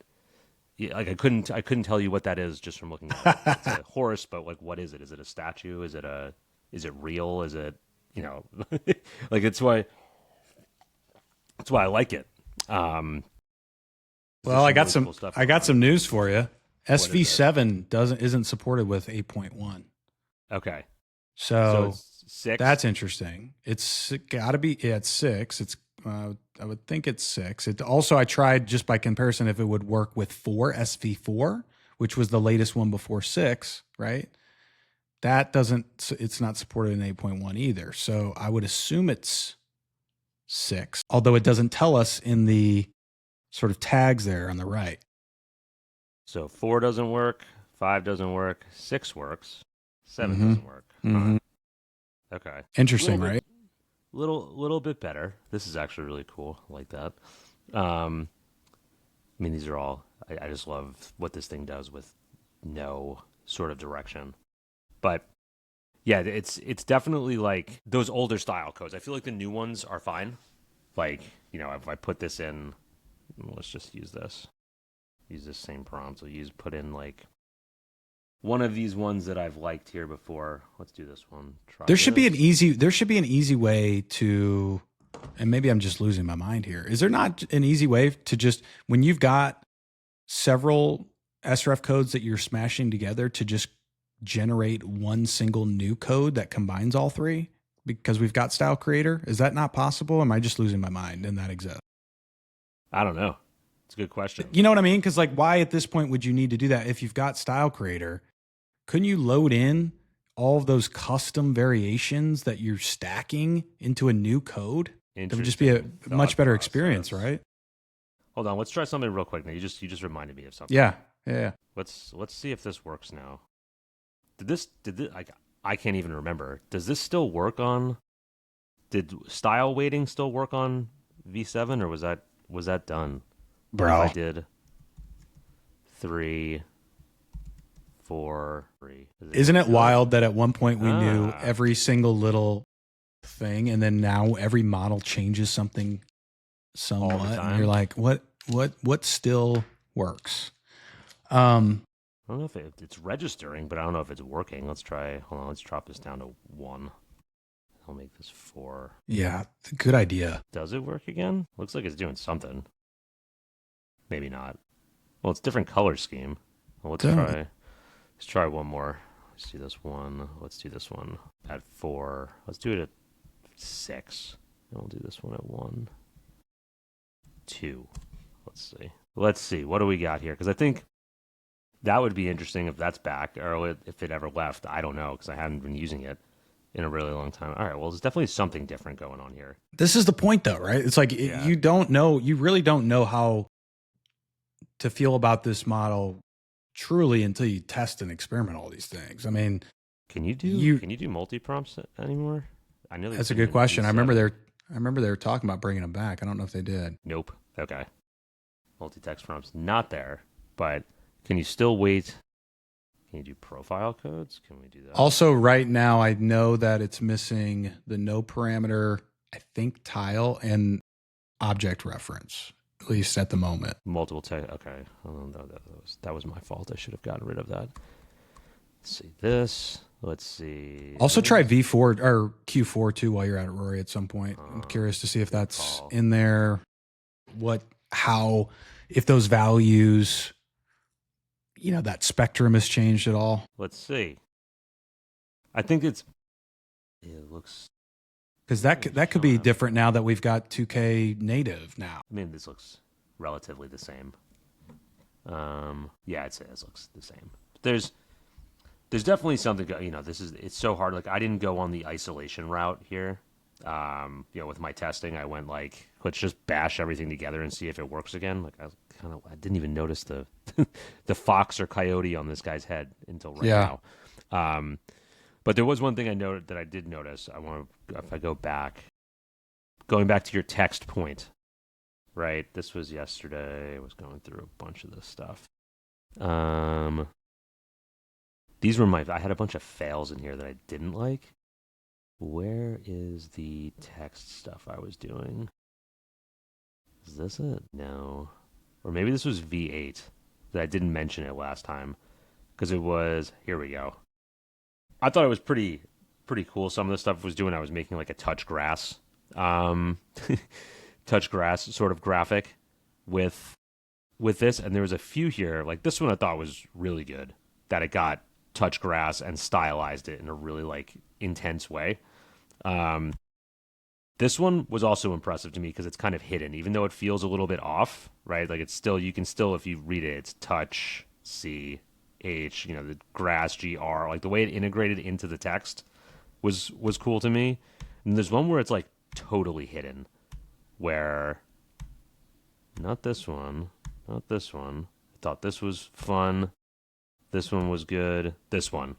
yeah, like I couldn't tell you what that is just from looking at it. It's a horse, but like what is it? Is it a statue? Is it real? Is it, you know, like that's why I like it. Well, I got really some cool stuff I got going some news for you. What is it? SV7 isn't supported with 8.1. on. Okay. So So it's 6. that's interesting. It's got to be, yeah, it's 6. It's I would think it's 6. It also, I tried just by comparison if it would work with 4 SV4, which was the latest one before 6, right? That doesn't, it's not supported in 8.1 either. So I would assume it's 6, although it doesn't tell us in the sort of tags there on the right. So 4 doesn't work, 5 doesn't work, 6 works, 7 Mhm. doesn't work. Mhm. Okay. Interesting, Little bit- right? Little bit better. This is actually really cool. I like that. I mean, these are all. I just love what this thing does with no sort of direction. But yeah, it's definitely like those older style codes. I feel like the new ones are fine. Like, you know, if I put this in, let's just use this. Use this same prompt. So put in like one of these ones that I've liked here before. Let's do this one. Try There should be an this. easy way to, and maybe I'm just losing my mind here. Is there not an easy way to just, when you've got several SREF codes that you're smashing together, to just generate one single new code that combines all three? Because we've got Style Creator. Is that not possible? Am I just losing my mind and that exists? I don't know. It's a good question. You know what I mean? Because like, why at this point would you need to do that if you've got Style Creator? Couldn't you load in all of those custom variations that you're stacking into a new code? It would just be a Interesting much thought better experience, process. right? Hold on, let's try something real quick. Now you just reminded me of something. Yeah, yeah. Let's see if this works now. Did this I can't even remember. Does this still work on? Did style weighting still work on V7 or was that done? What Bro. if I did 3, 4, 3? Isn't it wild that at one point we knew Ah. every single little thing, and then now every model changes something somewhat, and time? you're like, what still works? I don't know if it's registering, but I don't know if it's working. Let's try. Hold on. Let's drop this down to 1. I'll make this 4. Yeah, good idea. Does it work again? Looks like it's doing something. Maybe not. Well, it's different color scheme. Well, let's Duh. try. Let's try one more. Let's do this one. Let's do this one at 4. Let's do it at 6. And we'll do this one at 1, 2. Let's see. Let's see. What do we got here? Because I think that would be interesting if that's back, or if it ever left. I don't know, because I haven't been using it in a really long time. All right. Well, there's definitely something different going on here. This is the point, though, right? It's like Yeah. you really don't know how to feel about this model truly until you test and experiment all these things. I mean, Can you do multi prompts anymore? I know that's a good question. I remember they were talking about bringing them back. I don't know if they did. Nope. Okay. Multi-text prompts not there, but can you still wait? Can you do profile codes? Can we do that? Also, right now, I know that it's missing the no parameter, I think, tile and object reference, at least at the moment. Multiple text. Okay. That was my fault. I should have gotten rid of that. Let's see this. Let's see. Also, try V4 or Q4 too while you're at it, Rory, at some point. I'm curious to see if that's in there. If those values, that spectrum has changed at all. Let's see. I think it looks. Because that could be different now that we've got 2K native now. I mean, this looks relatively the same. Yeah, it looks the same. There's definitely something. It's so hard. Like, I didn't go on the isolation route here. With my testing, I went like, let's just bash everything together and see if it works again. Like, I didn't even notice the the fox or coyote on this guy's head until right Yeah. now. But there was one thing I noted that I did notice. If I go back, going back to your text point, right? This was yesterday. I was going through a bunch of this stuff. These were I had a bunch of fails in here that I didn't like. Where is the text stuff I was doing? Is this it? No. Or maybe this was V8 that I didn't mention it last time because it was, here we go. I thought it was pretty cool. Some of the stuff I was doing, I was making like a touch grass, touch grass sort of graphic with this. And there was a few here, like this one I thought was really good that it got touch grass and stylized it in a really like intense way. This one was also impressive to me because it's kind of hidden, even though it feels a little bit off, right? Like it's still, you can still, if you read it, it's touch, C, H, the grass, GR, like the way it integrated into the text was cool to me. And there's one where it's like totally hidden, where not this one. I thought this was fun. This one was good. This one,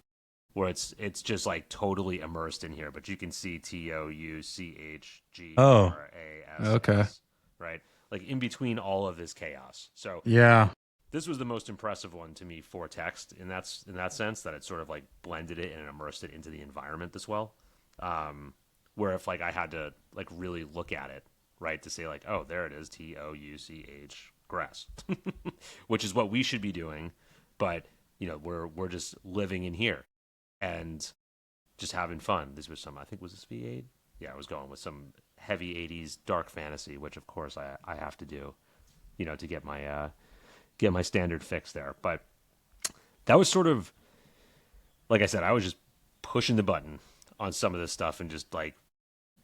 where it's just like totally immersed in here, but you can see TOUCHGRASS. Okay. Right? Like in between all of this chaos. So Yeah. this was the most impressive one to me for text in that sense, that it sort of like blended it and immersed it into the environment as well. Where if like I had to like really look at it, right, to say like, oh, there it is, TOUCH grass, which is what we should be doing, but we're just living in here and just having fun. This was I think was this V8? Yeah, I was going with some heavy 80s dark fantasy, which of course I have to do, to get my standard fix there. But that was sort of, like I said, I was just pushing the button on some of this stuff and just like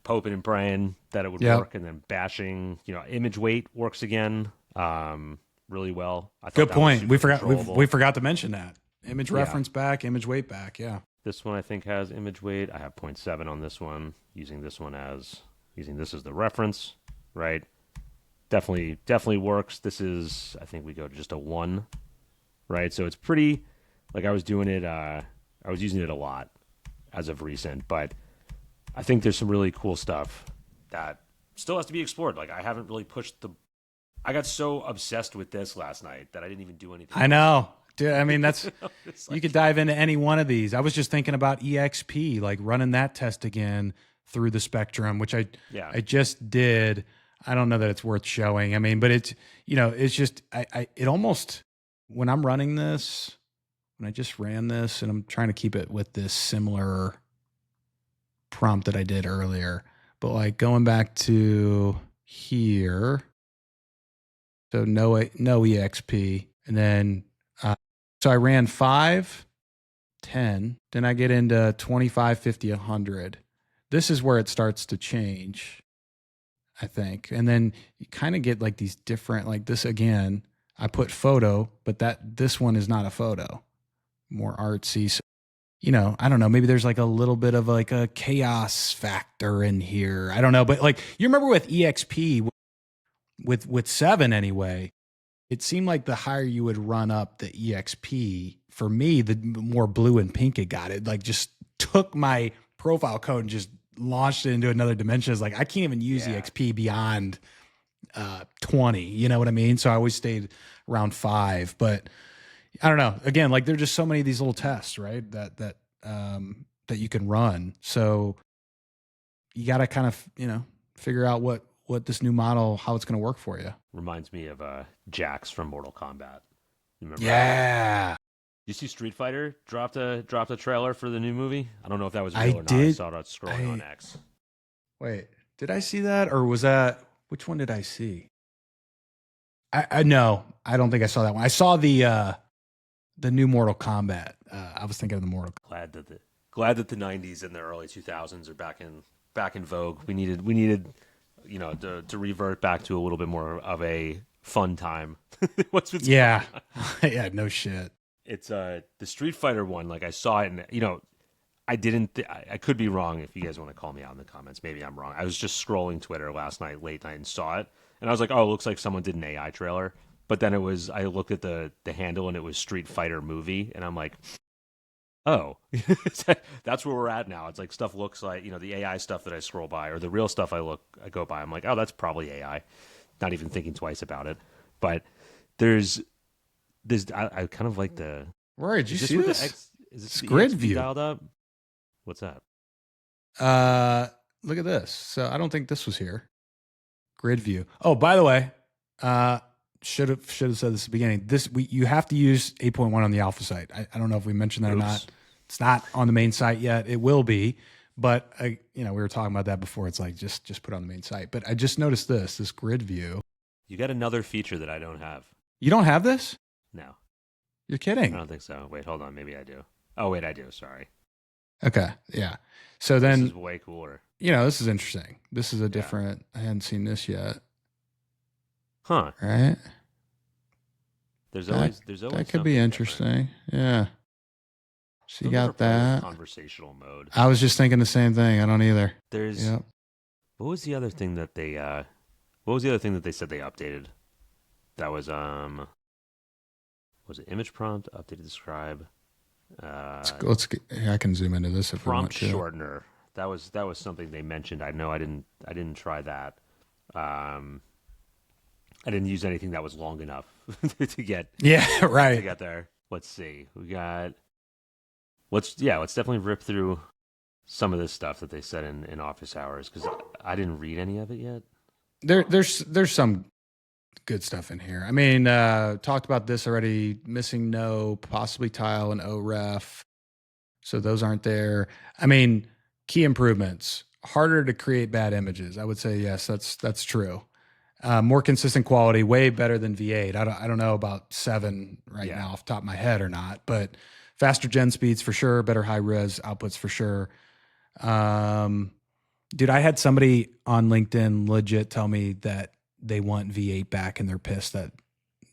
hoping and praying that it would work, and then bashing, image weight works again really well. I thought Good that point. was super We forgot to mention that. Image reference back, image weight back. Yeah. This one I think has image weight. I have 0.7 on this one, using this as the reference, right? Definitely works. This is, I think we go to just a 1, right? So it's pretty, like I was doing it, I was using it a lot as of recent, but I think there's some really cool stuff that still has to be explored. Like I haven't really I got so obsessed with this last night that I didn't even do anything I know. Dude, I mean, that's It's like, you could dive into any one of these. I was just thinking about EXP, like running that test again through the spectrum, which I just did. I don't know that it's worth showing. I mean, but it's it's just it almost, when I'm running this, when I just ran this and I'm trying to keep it with this similar prompt that I did earlier, but like going back to here, so no EXP, and then so I ran 5, 10, then I get into 25, 50, 100. This is where it starts to change, I think. And then you kind of get like these different, like this again, I put photo, but this one is not a photo, more artsy. So, I don't know, maybe there's like a little bit of like a chaos factor in here. I don't know, but like you remember with EXP, with 7 anyway, it seemed like the higher you would run up the EXP, for me, the more blue and pink it got. It like just took my profile code and just launched it into another dimension. It's like, I can't even use EXP beyond 20, you know what I mean? So I always stayed around 5, but I don't know. Again, like there's just so many of these little tests, right? That you can run. So you got to kind of, figure out what this new model, how it's going to work for you. reminds me of Jax from Mortal Kombat. You remember? Yeah. You see Street Fighter dropped a trailer for the new movie? I don't know if that was real or not. I saw it scrolling on X. Wait, did I see that, or was that, which one did I see? I no, I don't think I saw that one. I saw the new Mortal Kombat. I was thinking of the Mortal Kombat. Glad that the 90s and the early 2000s are back in vogue. We needed to revert back to a little bit more of a fun time. What's been yeah no shit. It's the Street Fighter one. Like I saw it, and I could be wrong. If you guys want to call me out in the comments, maybe I'm wrong. I was just scrolling Twitter last night, late night, and saw it, and I was like, oh, it looks like someone did an AI trailer But then I looked at the handle and it was Street Fighter movie, and I'm like, oh, that's where we're at now. It's like stuff looks like, the AI stuff that I scroll by or the real stuff I go by. I'm like, oh, that's probably AI. Not even thinking twice about it. But there's I kind of like the. Rory, did you Is this see with this? the X? Is this It's the grid EXP view. dialed up? What's that? Look at this. So I don't think this was here. Grid view. Oh, by the way, should have said this at the beginning. You have to use 8.1 on the alpha site. I don't know if we mentioned that or not. It's not on the main site yet. It will be, but we were talking about that before. It's like just put it on the main site. But I just noticed this grid view. You got another feature that I don't have. You don't have this? No, You're kidding. I don't think so. Wait, hold on. Maybe I do. Oh, wait, I do. Sorry. Okay, yeah. So then This is way cooler. this is interesting. This is a different. I hadn't seen this yet. Huh? Right. There's always that could be interesting. Yeah. So you got that conversational mode. I was just thinking the same thing. I don't either. There's Yep. What was the other thing that they said they updated? That was it image prompt, updated describe? I can zoom into this if Prompt we want to. shortener. That was something they mentioned. I know I didn't try that. I didn't use anything that was long enough to get right. to get there. Let's see. Let's definitely rip through some of this stuff that they said in office hours, because I didn't read any of it yet. There's some good stuff in here. I mean, talked about this already. Missing no, possibly tile and OREF. So those aren't there. I mean, key improvements. Harder to create bad images. I would say yes, that's true. More consistent quality, way better than V8. I don't know about 7 now off the top of my head or not, but faster gen speeds for sure, better high res outputs for sure. Dude, I had somebody on LinkedIn legit tell me that they want V8 back and they're pissed that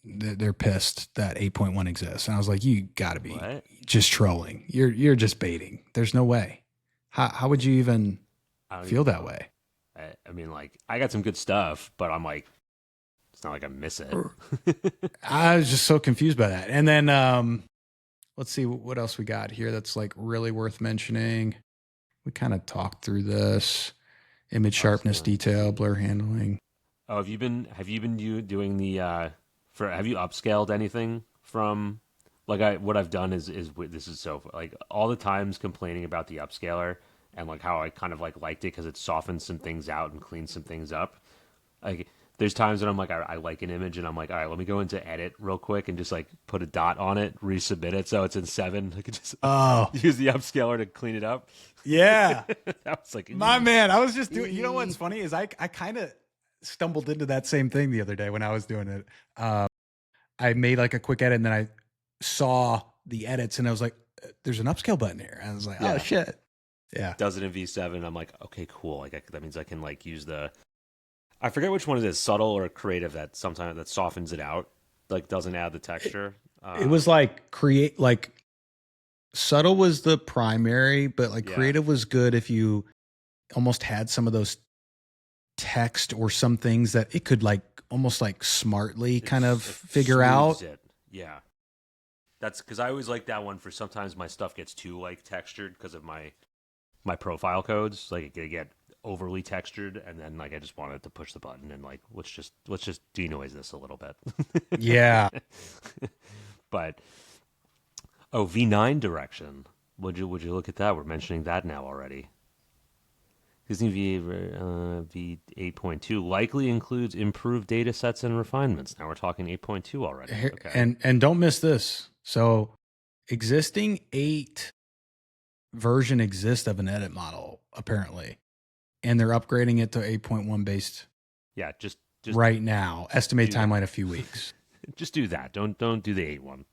8.1 exists. And I was like, you gotta be just trolling. You're just baiting. There's no way. How would you even feel that way? I mean, like, I got some good stuff, but I'm like, it's not like I miss it. I was just so confused by that. And then let's see what else we got here that's like really worth mentioning. We kind of talked through this. Image sharpness, detail, blur handling. Oh, have you been doing the have you upscaled anything from, like, what I've done is this is so, like, all the times complaining about the upscaler and like how I kind of liked it because it softens some things out and cleans some things up. Like, there's times when I'm like, I like an image and I'm like, all right, let me go into edit real quick and just like put a dot on it, resubmit it so it's in 7. I could just use the upscaler to clean it up. Yeah. That was like, my man, I was just doing, what's funny is I kind of stumbled into that same thing the other day when I was doing it. I made like a quick edit and then I saw the edits and I was like, there's an upscale button here. And I was like, oh shit. Yeah. Does it in V7. I'm like, okay, cool. Like, that means I can like use I forget which one it is, subtle or creative, that sometimes that softens it out, like doesn't add the texture. It was like subtle was the primary, but like creative was good if you almost had some of those text or some things that it could like almost like smartly kind of figure out. Yeah. That's because I always like that one for sometimes my stuff gets too like textured because of my profile codes. Like, they get overly textured, and then like I just wanted to push the button and like let's just denoise this a little bit. Yeah. But V9 direction. Would you look at that? We're mentioning that now already. Disney V8.2 likely includes improved data sets and refinements. Now we're talking 8.2 already. Okay. And don't miss this. So existing 8 version exists of an edit model apparently, and they're upgrading it to 8.1 based. Yeah, just right now. Estimate timeline a few weeks. Just do that. Don't do the 8 one.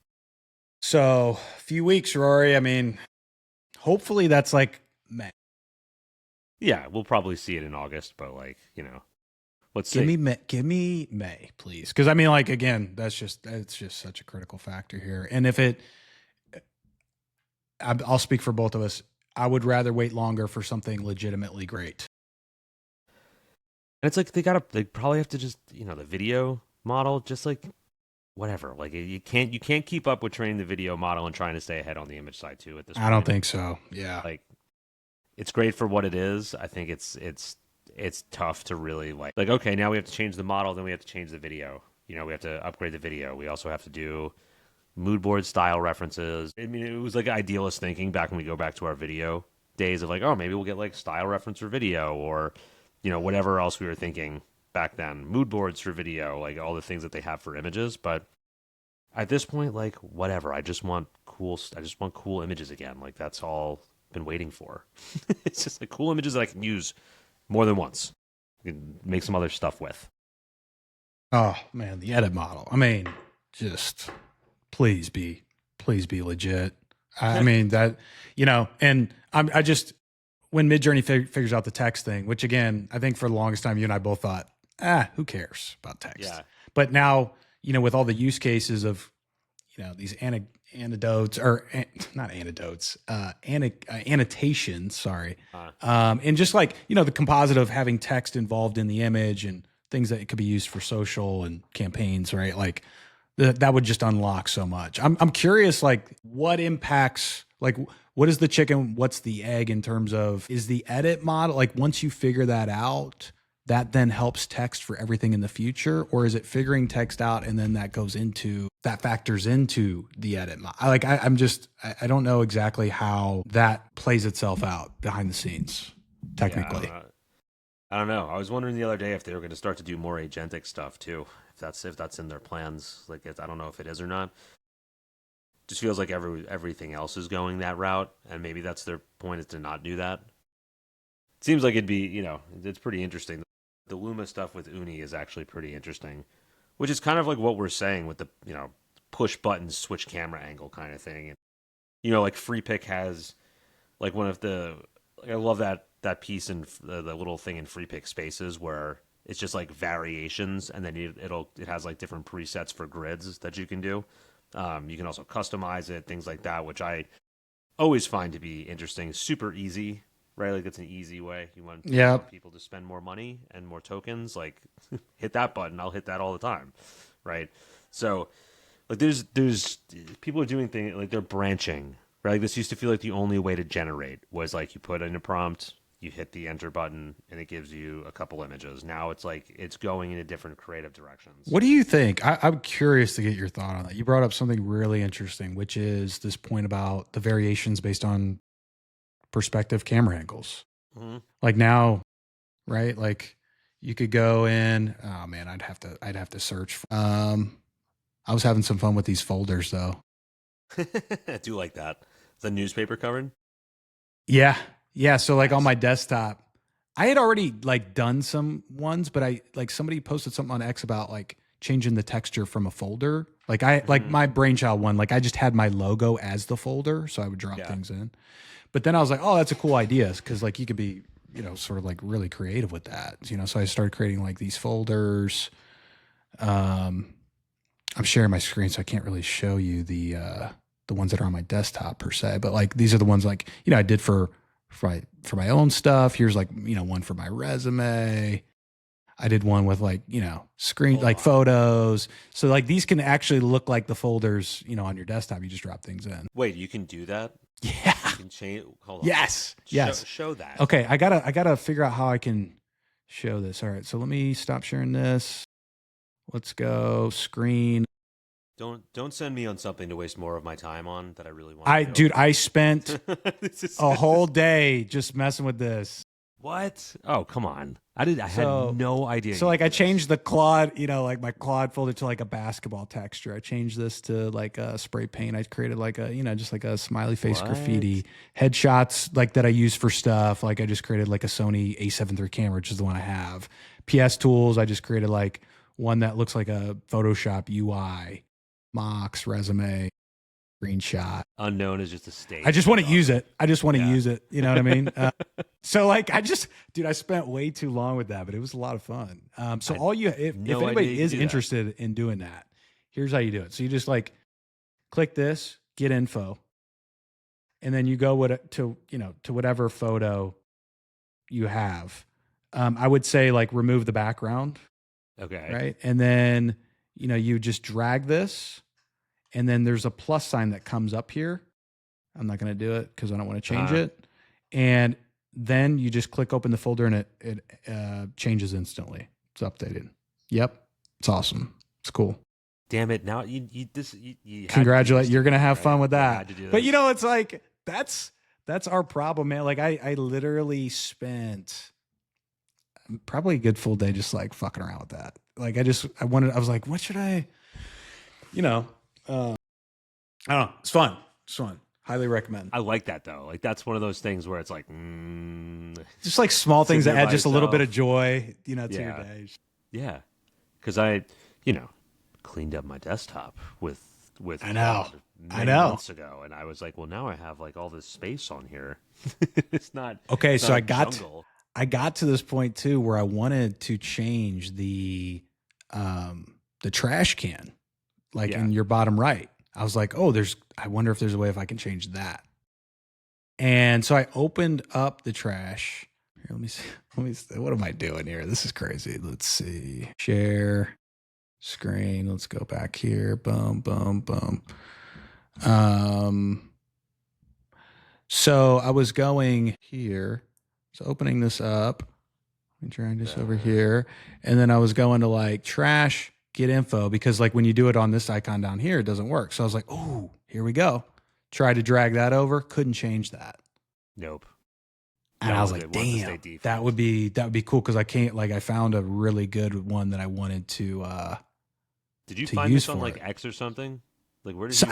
So a few weeks, Rory. I mean, hopefully that's like May. Yeah, we'll probably see it in August, but like, let's see. Give me May, please. Because I mean, like, again, it's just such a critical factor here. And if I'll speak for both of us. I would rather wait longer for something legitimately great. And it's like they probably have to just, the video model, just like whatever. Like you can't keep up with training the video model and trying to stay ahead on the image side too at this I don't point. think so. Yeah. Like it's great for what it is. I think it's tough to really like okay, now we have to change the model, then we have to change the video. We have to upgrade the video. We also have to do mood board style references. I mean, it was like idealist thinking back when we go back to our video days of like, oh, maybe we'll get like style reference for video or whatever else we were thinking back then. Mood boards for video, like all the things that they have for images, but at this point, like whatever. I just want cool images again. Like that's all I've been waiting for. It's just like cool images that I can use more than once. I can make some other stuff with. Oh man, the edit model. I mean, just please be legit. I mean that, and I just when Midjourney figures out the text thing, which again, I think for the longest time you and I both thought, who cares about text? Yeah. But now, with all the use cases of, these anecdotes or not anecdotes, annotations, sorry. And just like, the composite of having text involved in the image and things that it could be used for social and campaigns, right? Like that would just unlock so much. I'm curious, like what impacts, like what is the chicken? What's the egg in terms of, is the edit model, like once you figure that out, that then helps text for everything in the future? Or is it figuring text out and then that factors into the edit? I don't know exactly how that plays itself out behind the scenes, technically. Yeah, I don't know. I was wondering the other day if they were going to start to do more agentic stuff too. If that's in their plans. Like I don't know if it is or not. Just feels like everything else is going that route, and maybe that's their point, is to not do that. It seems like it'd be, it's pretty interesting. The Luma stuff with Uni is actually pretty interesting, which is kind of like what we're saying with the, push button, switch camera angle kind of thing. And, like Free Pick has like one of the, like, I love that piece in the little thing in Free Pick Spaces where it's just like variations, and then it has like different presets for grids that you can do. You can also customize it, things like that, which I always find to be interesting. Super easy, right? Like it's an easy way. You want people to spend more money and more tokens, like hit that button. I'll hit that all the time, right? So like there's people are doing things like they're branching, right? Like this used to feel like the only way to generate was like you put in a prompt, you hit the enter button, and it gives you a couple images. Now it's like it's going into different creative directions. What do you think? I'm curious to get your thought on that. You brought up something really interesting, which is this point about the variations based on perspective camera angles. Mm-hmm. Like now, right? Like you could go in. Oh man, I'd have to search. I was having some fun with these folders though. I do like that. The newspaper covered. Yeah. So like on my desktop, I had already like done some ones, but I like somebody posted something on X about like changing the texture from a folder. Like like my brainchild one, like I just had my logo as the folder, so I would drop things in. But then I was like, oh, that's a cool idea, because like you could be, sort of like really creative with that. So I started creating like these folders. I'm sharing my screen, so I can't really show you the ones that are on my desktop per se, but like these are the ones like I did for my own stuff. Here's like one for my resume. I did one with like screen like photos. So like these can actually look like the folders on your desktop. You just drop things in. Wait, you can do that? Yeah. You can change. Hold on. Yes. Show that. Okay, I gotta figure out how I can show this. All right, so let me stop sharing this. Let's go screen. Don't send me on something to waste more of my time on that I really want. I spent a whole day just messing with this. What? Oh, come on. I had no idea. So like I changed the Claude, like my Claude folder to like a basketball texture. I changed this to like a spray paint. I created like a, just like a smiley face graffiti. Headshots like that I use for stuff. Like I just created like a Sony A7 III camera, which is the one I have. PS Tools, I just created like one that looks like a Photoshop UI. Mox, resume, screenshot. Unknown is just a stage. I just want to use it. You know what I mean? So like, I spent way too long with that, but it was a lot of fun. So if anybody is interested in doing that, here's how you do it. So you just like click this, get info, and then you go to whatever photo you have. I would say like remove the background. Okay. Right. And then, you just drag this, and then there's a plus sign that comes up here. I'm not going to do it because I don't want to change it. And then you just click open the folder, and it changes instantly. It's updated. Yep. It's awesome. It's cool. Damn it. Now you congratulate. You're going to have fun with that. But it's like, that's our problem, man. Like I literally spent probably a good full day just like fucking around with that. Like I was like, what should I, I don't know. It's fun. It's fun. Highly recommend. I like that though. Like that's one of those things where it's like, just like small things that add just a little bit of joy, to your day. Yeah. Cause I, cleaned up my desktop with I know months ago, and I was like, well, now I have like all this space on here. It's not okay. It's so not I got to this point too where I wanted to change the trash can, like in your bottom right. I was like, I wonder if there's a way if I can change that. And so I opened up the trash. Here, let me see. What am I doing here? This is crazy. Let's see. Share screen. Let's go back here. Boom, boom, boom. So I was going here. So opening this up. Let me drag this over here. And then I was going to like trash, get info, because like when you do it on this icon down here, it doesn't work. So I was like, oh, here we go. Tried to drag that over. Couldn't change that. Nope. And I was like, damn, that would be cool. Cause I found a really good one that I wanted to, did you find this on like X or something? Like where did you?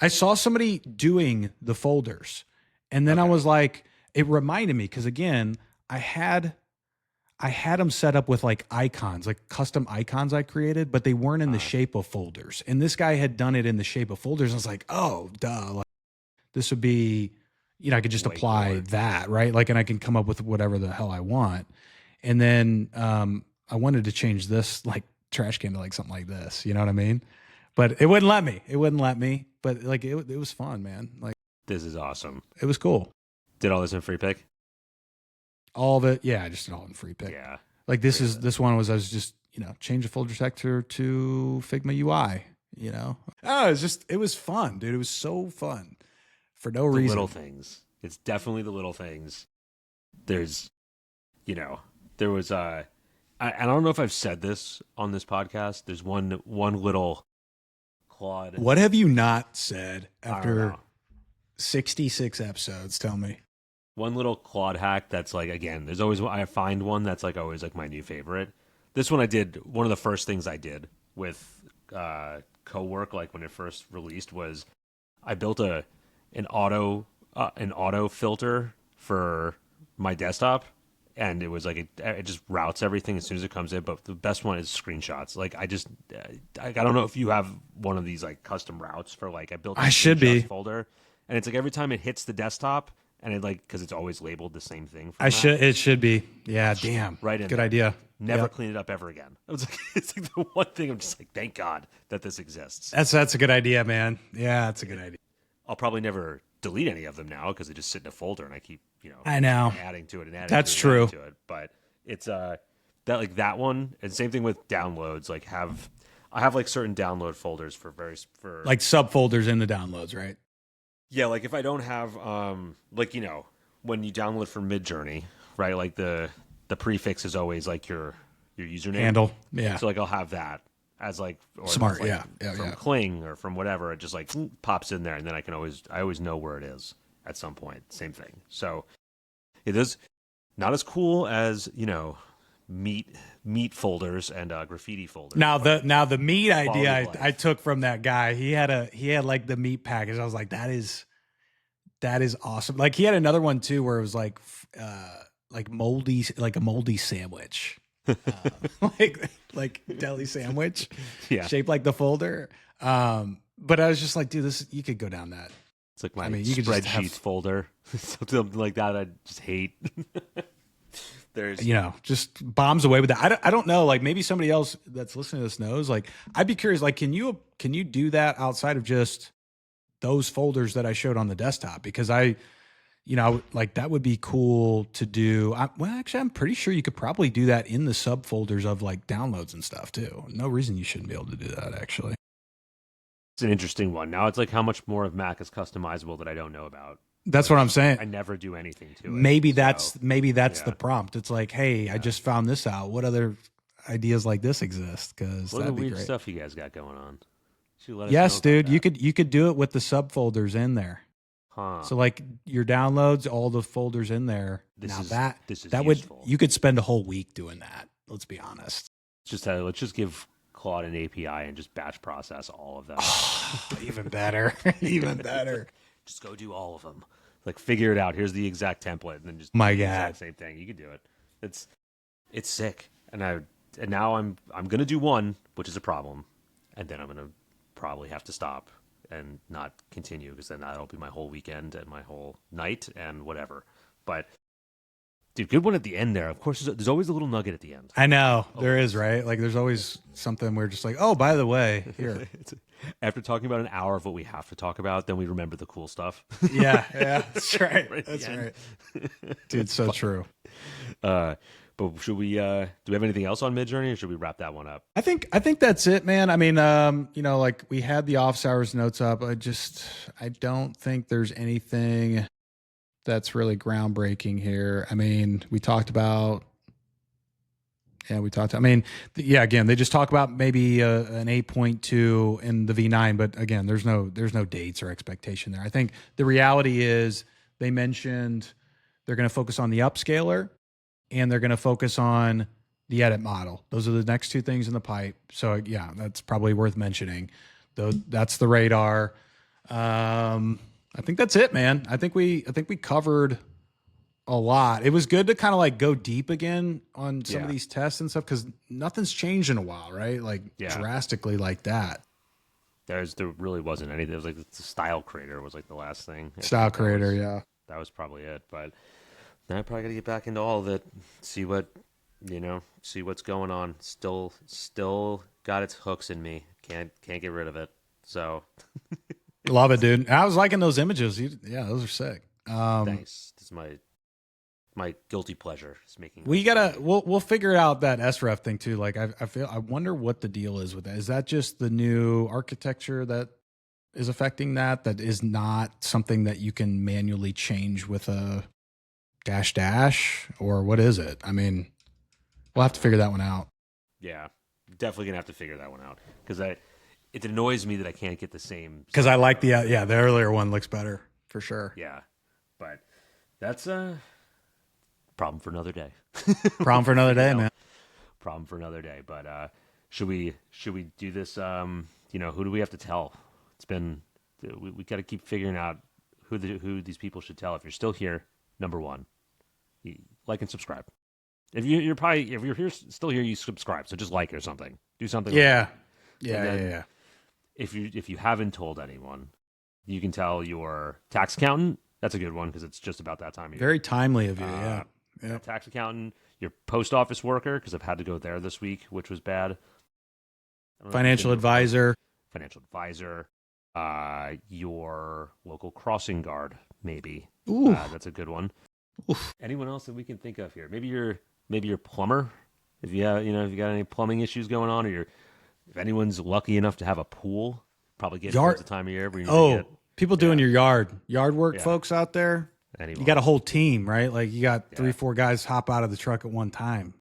I saw somebody doing the folders, and then I was like, it reminded me. Cause again, I had them set up with like icons, like custom icons I created, but they weren't in the shape of folders. And this guy had done it in the shape of folders. I was like, oh, duh. Like, this would be, I could just apply that, right? Like, and I can come up with whatever the hell I want. And then I wanted to change this like trash can to like something like this. You know what I mean? But it wouldn't let me. But like it was fun, man. Like this is awesome. It was cool. Did all this in free pick? All of it, yeah, I just did all in free pick. Yeah. Like this one was I was just, change the folder sector to Figma UI, Oh, it was fun, dude. It was so fun for no reason. Little things. It's definitely the little things. There's, there was I don't know if I've said this on this podcast. There's one little Claude. What have you not said after 66 episodes? Tell me. One little Claude hack that's like, again, there's always, I find one that's like always like my new favorite. This one one of the first things I did with co-work, like when it first released, was I built an auto filter for my desktop, and it was like it just routes everything as soon as it comes in. But the best one is screenshots. Like I don't know if you have one of these like custom routes for like I built a screenshots folder, and it's like every time it hits the desktop. And it because it's always labeled the same thing. It should be. Yeah, damn. Right in Good there. idea. Never clean it up ever again. It was like, it's like the one thing I'm just like, thank God that this exists. That's a good idea, man. Yeah, that's a good idea. I'll probably never delete any of them now because they just sit in a folder and I keep, I know, adding to it and adding. That's true. To it. But it's that one, and same thing with downloads. Like I have like certain download folders for like subfolders in the downloads, right? Yeah, like if I don't have when you download from Midjourney, right? Like the prefix is always like your username handle. Yeah. So like I'll have that as like smart. Like yeah. From Kling or from whatever, it just like pops in there, and then I always know where it is at some point. Same thing. So it is not as cool as meat folders and graffiti folders. Now the meat idea I took from that guy. He had like the meat package. I was like, that is awesome. Like he had another one too where it was like moldy, like a moldy sandwich, like deli sandwich, shaped like the folder. But I was just like, dude, you could go down that. It's like you could spreadsheets folder, something like that. I just hate. There's just bombs away with that. I don't know. Like maybe somebody else that's listening to this knows. Like I'd be curious. Like can you do that outside of just those folders that I showed on the desktop? Because I you know, like that would be cool to do. Well, actually, I'm pretty sure you could probably do that in the subfolders of like downloads and stuff too. No reason you shouldn't be able to do that, actually. It's an interesting one. Now it's like how much more of Mac is customizable that I don't know about. That's what I'm saying. I never do anything to it. Maybe so, that's yeah. the prompt. It's like, hey, I just found this out. What other ideas like this exist? Because What that'd other be weird great. stuff you guys got going on? Should let us Yes, know about dude. that. You could do it with the subfolders in there. Huh. So like your downloads, all the folders in there. This is that useful. would, you could spend a whole week doing that. Let's be honest. Let's just give Claude an API and just batch process all of them. Even better. Even better. Just go do all of them. Like figure it out. Here's the exact template, and then just My do the God. exact same thing. You can do it. It's sick. And now I'm gonna do one, which is a problem, and then I'm gonna probably have to stop and not continue because then that'll be my whole weekend and my whole night and whatever. But dude, good one at the end there. Of course, there's always a little nugget at the end. I know there is, right? Like there's always something we're just like, oh, by the way, here. After talking about an hour of what we have to talk about, then we remember the cool stuff. Yeah, that's right. Right at the That's end. right. Dude, so true. But should we? Do we have anything else on Midjourney, or should we wrap that one up? I think that's it, man. I mean, you know, like we had the office hours notes up. I don't think there's anything that's really groundbreaking here. I mean, we talked about, I mean, again, they just talk about maybe an 8.2 in the V9, but again, there's no dates or expectation there. I think the reality is they mentioned they're going to focus on the upscaler and they're going to focus on the edit model. Those are the next two things in the pipe. So yeah, that's probably worth mentioning. Though that's the radar. I think that's it, man. I think we covered a lot. It was good to kind of like go deep again on some of these tests and stuff because nothing's changed in a while, right? Like drastically like that. There really wasn't anything. It was like the style creator was like the last thing. Style creator, That was probably it. But now I probably got to get back into all of it. See what's going on. Still got its hooks in me. Can't get rid of it. So love it, dude. I was liking those images. Yeah, those are sick. Thanks. This is my guilty pleasure. Is making. We'll figure out that SREF thing too. Like I wonder what the deal is with that. Is that just the new architecture that is affecting that is not something that you can manually change with a dash, or what is it? I mean, we'll have to figure that one out. Yeah, definitely gonna have to figure that one out because it annoys me that I can't get the same. Because I like the earlier one looks better for sure. Yeah, but that's a problem for another day. Problem for another day, man. Problem for another day. But should we do this? Who do we have to tell? It's been we got to keep figuring out who these people should tell. If you're still here, number one, like and subscribe. If you're here still here, you subscribe. So just like or something. Do something. Yeah. Like yeah. If you haven't told anyone, you can tell your tax accountant. That's a good one because it's just about that time of year. Very timely of you. Yeah. Tax accountant, your post office worker, because I've had to go there this week, which was bad. Financial advisor, your local crossing guard, maybe. Ooh. That's a good one. Oof. Anyone else that we can think of here? Maybe your plumber. If you got any plumbing issues going on, or if anyone's lucky enough to have a pool, probably get towards the time of year. People doing your yard work, folks out there. Anyone. You got a whole team, right? Like you got 3-4 guys hop out of the truck at one time.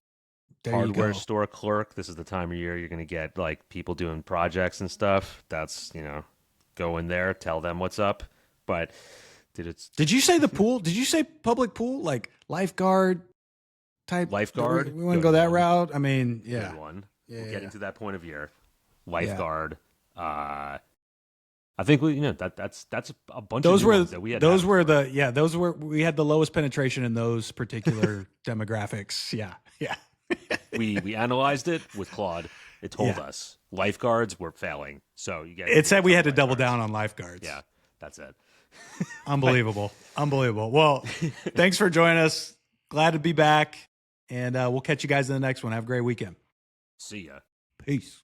There Hardware you go. store clerk. This is the time of year you're going to get like people doing projects and stuff. That's go in there, tell them what's up. But did you say the pool? Did you say public pool, like lifeguard type? Lifeguard. We want to go that route. I mean, yeah. Good one. We'll get into that point of year. Lifeguard. I think that's a bunch of ones that we had. Those were we had the lowest penetration in those particular demographics. Yeah. we analyzed it with Claude. It told us lifeguards were failing. So it said we had to double down on lifeguards. Yeah, that's it. Unbelievable. Well, thanks for joining us. Glad to be back. And we'll catch you guys in the next one. Have a great weekend. See ya. Peace.